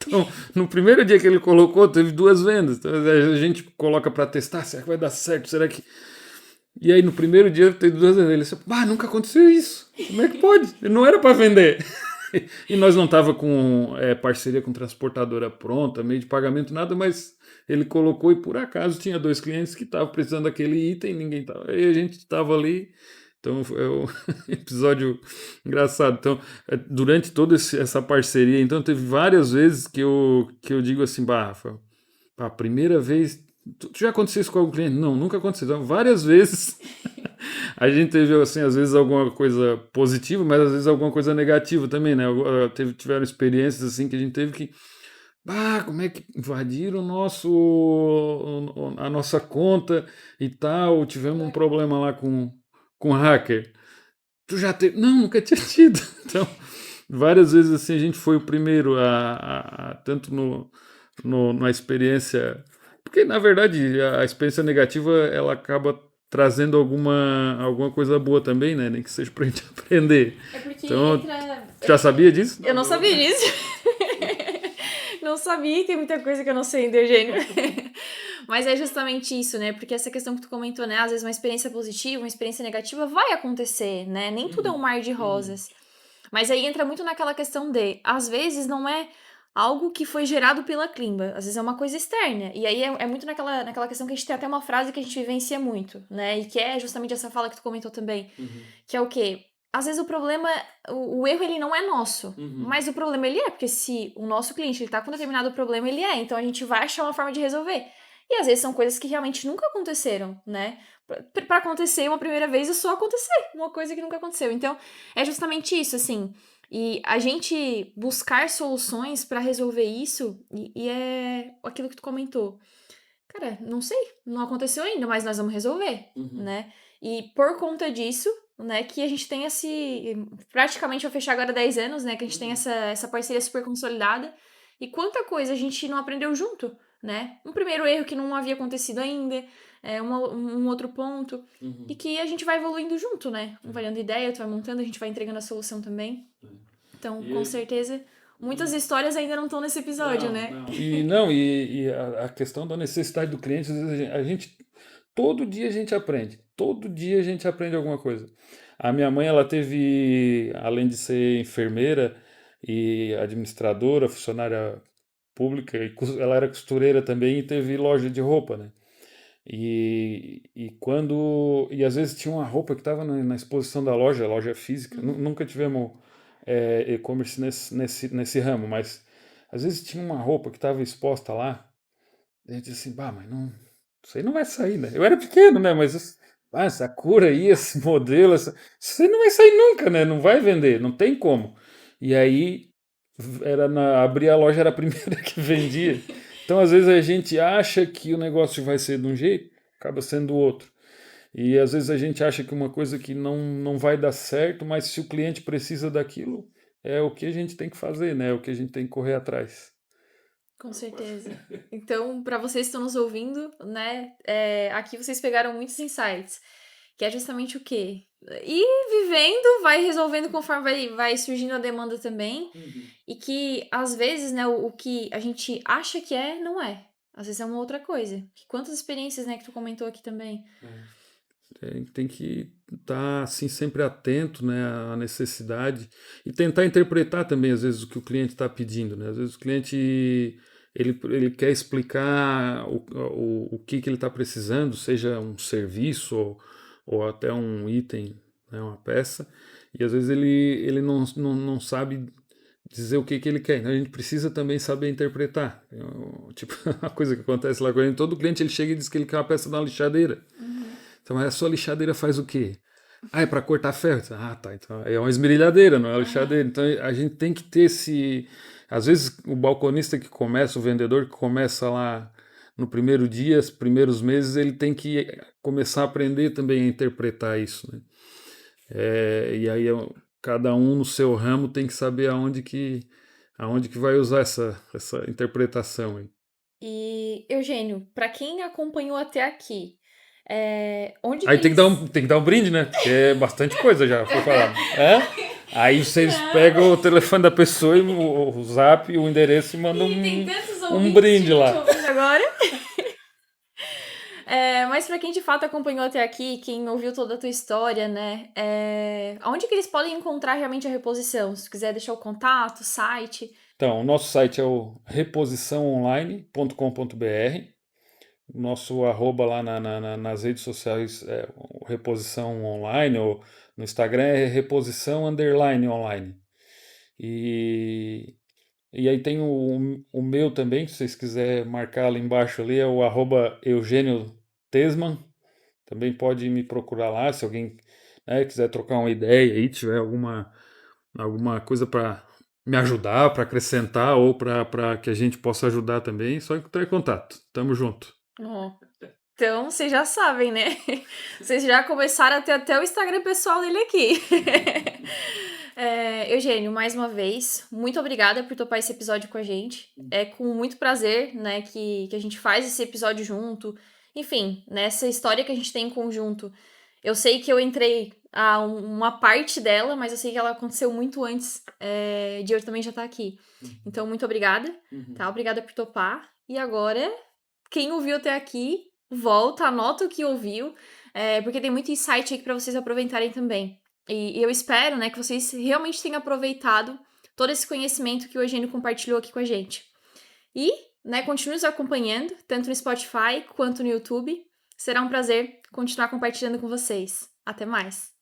Então, no primeiro dia que ele colocou, teve 2 vendas. Então, a gente coloca para testar, será que vai dar certo? Será que... E aí, no primeiro dia, teve 2 vendas. Ele disse, nunca aconteceu isso. Como é que pode? Não era para vender. E nós não tava com parceria com transportadora pronta, meio de pagamento, nada, mas ele colocou e por acaso tinha 2 clientes que estavam precisando daquele item, ninguém tava. Aí a gente estava ali. Então é um episódio engraçado. Então, durante toda essa parceria, então teve várias vezes que eu digo assim, bah, Rafael, a primeira vez. Tu já aconteceu isso com algum cliente? Não, nunca aconteceu. Então, várias vezes a gente teve, assim, às vezes alguma coisa positiva, mas às vezes alguma coisa negativa também, né? Tiveram experiências assim que a gente teve que. Ah, como é que invadiram a nossa conta e tal? Tivemos um problema lá com hacker. Tu já teve? Não, nunca tinha tido. Então, várias vezes assim a gente foi o primeiro tanto na experiência. Porque, na verdade, a experiência negativa ela acaba trazendo alguma coisa boa também, né? Nem que seja pra gente aprender. É porque então, já sabia disso? Eu não sabia disso. Não sabia, tem muita coisa que eu não sei ainda, Eugênio. Mas é justamente isso, né? Porque essa questão que tu comentou, né? Às vezes uma experiência positiva, uma experiência negativa vai acontecer, né? Nem tudo é um mar de rosas. Mas aí entra muito naquela questão de, às vezes não é algo que foi gerado pela Climba, às vezes é uma coisa externa. E aí é muito naquela questão que a gente tem até uma frase que a gente vivencia muito, né? E que é justamente essa fala que tu comentou também. Que é o quê? Às vezes o problema, o erro ele não é nosso, mas o problema ele é, porque se o nosso cliente ele tá com determinado problema, ele então a gente vai achar uma forma de resolver. E às vezes são coisas que realmente nunca aconteceram, né? Pra acontecer uma primeira vez é só acontecer, uma coisa que nunca aconteceu. Então, é justamente isso, assim. E a gente buscar soluções pra resolver isso, e é aquilo que tu comentou. Cara, não sei, não aconteceu ainda, mas nós vamos resolver, né? E por conta disso, né, que a gente tem praticamente vai fechar agora 10 anos, né, que a gente tem essa parceria super consolidada, e quanta coisa a gente não aprendeu junto, né? Um primeiro erro que não havia acontecido ainda, um outro ponto, e que a gente vai evoluindo junto, né? Um vai dando ideia, tu vai montando, a gente vai entregando a solução também. Então, com certeza, muitas histórias ainda não estão nesse episódio, né? E a questão da necessidade do cliente, às vezes todo dia a gente aprende. Todo dia a gente aprende alguma coisa. A minha mãe, ela teve, além de ser enfermeira e administradora, funcionária pública, ela era costureira também e teve loja de roupa, né? E às vezes tinha uma roupa que estava na exposição da loja física. Nunca tivemos e-commerce nesse ramo, mas às vezes tinha uma roupa que estava exposta lá. A gente disse assim, bah, mas não, isso aí não vai sair, né? Eu era pequeno, né? Mas essa cor aí, esse modelo, isso aí não vai sair nunca, né? Não vai vender, não tem como. E aí abrir a loja era a primeira que vendia. Então, às vezes, a gente acha que o negócio vai ser de um jeito, acaba sendo do outro. E às vezes a gente acha que uma coisa que não vai dar certo, mas se o cliente precisa daquilo, é o que a gente tem que fazer, né? É o que a gente tem que correr atrás. Com certeza. Então, para vocês que estão nos ouvindo, né, aqui vocês pegaram muitos insights, que é justamente o quê? Ir vivendo, vai resolvendo conforme vai surgindo a demanda também, e que, às vezes, né, o que a gente acha que não é. Às vezes é uma outra coisa. Quantas experiências, né, que tu comentou aqui também. Tem que estar, assim, sempre atento, né, à necessidade e tentar interpretar também, às vezes, o que o cliente está pedindo, né? Às vezes o cliente ele quer explicar o que ele está precisando, seja um serviço ou até um item, né, uma peça, e às vezes ele não sabe dizer o que ele quer. Então a gente precisa também saber interpretar. Tipo, a coisa que acontece lá com ele, todo cliente ele chega e diz que ele quer uma peça da lixadeira. Então, mas a sua lixadeira faz o quê? Ah, é para cortar ferro. Ah, tá. Então é uma esmerilhadeira, não é uma lixadeira. Então a gente tem que ter esse. Às vezes o balconista que começa, o vendedor que começa lá no primeiro dia, os primeiros meses, ele tem que começar a aprender também a interpretar isso, né? E aí cada um no seu ramo tem que saber aonde que vai usar essa interpretação aí. E, Eugênio, para quem acompanhou até aqui, onde aí tem que dar um brinde, né? Porque é bastante coisa já foi falado. Aí vocês pegam o telefone da pessoa e o zap, o endereço e mandam um brinde lá. Agora. Mas para quem de fato acompanhou até aqui, quem ouviu toda a tua história, né? Onde que eles podem encontrar realmente a reposição? Se tu quiser deixar o contato, site. Então, o nosso site é o reposiçãoonline.com.br. O nosso arroba lá nas redes sociais é o Reposição Online, ou no Instagram é reposição_online. E aí tem o meu também, se vocês quiserem marcar ali embaixo ali, é o arroba Eugênio Tesman. Também pode me procurar lá, se alguém, né, quiser trocar uma ideia aí, tiver alguma coisa para me ajudar, para acrescentar ou para que a gente possa ajudar também, é só entrar em contato. Tamo junto. Ó, então, vocês já sabem, né? Vocês já começaram a ter até o Instagram pessoal dele aqui. Eugênio, mais uma vez, muito obrigada por topar esse episódio com a gente. É com muito prazer, né, que a gente faz esse episódio junto. Enfim, nessa história que a gente tem em conjunto. Eu sei que eu entrei a uma parte dela, mas eu sei que ela aconteceu muito antes de eu também já estar aqui. Então, muito obrigada, tá? Obrigada por topar. E agora, quem ouviu até aqui, volta, anota o que ouviu, porque tem muito insight aí para vocês aproveitarem também. E eu espero, né, que vocês realmente tenham aproveitado todo esse conhecimento que o Eugênio compartilhou aqui com a gente. E, né, continue nos acompanhando, tanto no Spotify quanto no YouTube. Será um prazer continuar compartilhando com vocês. Até mais!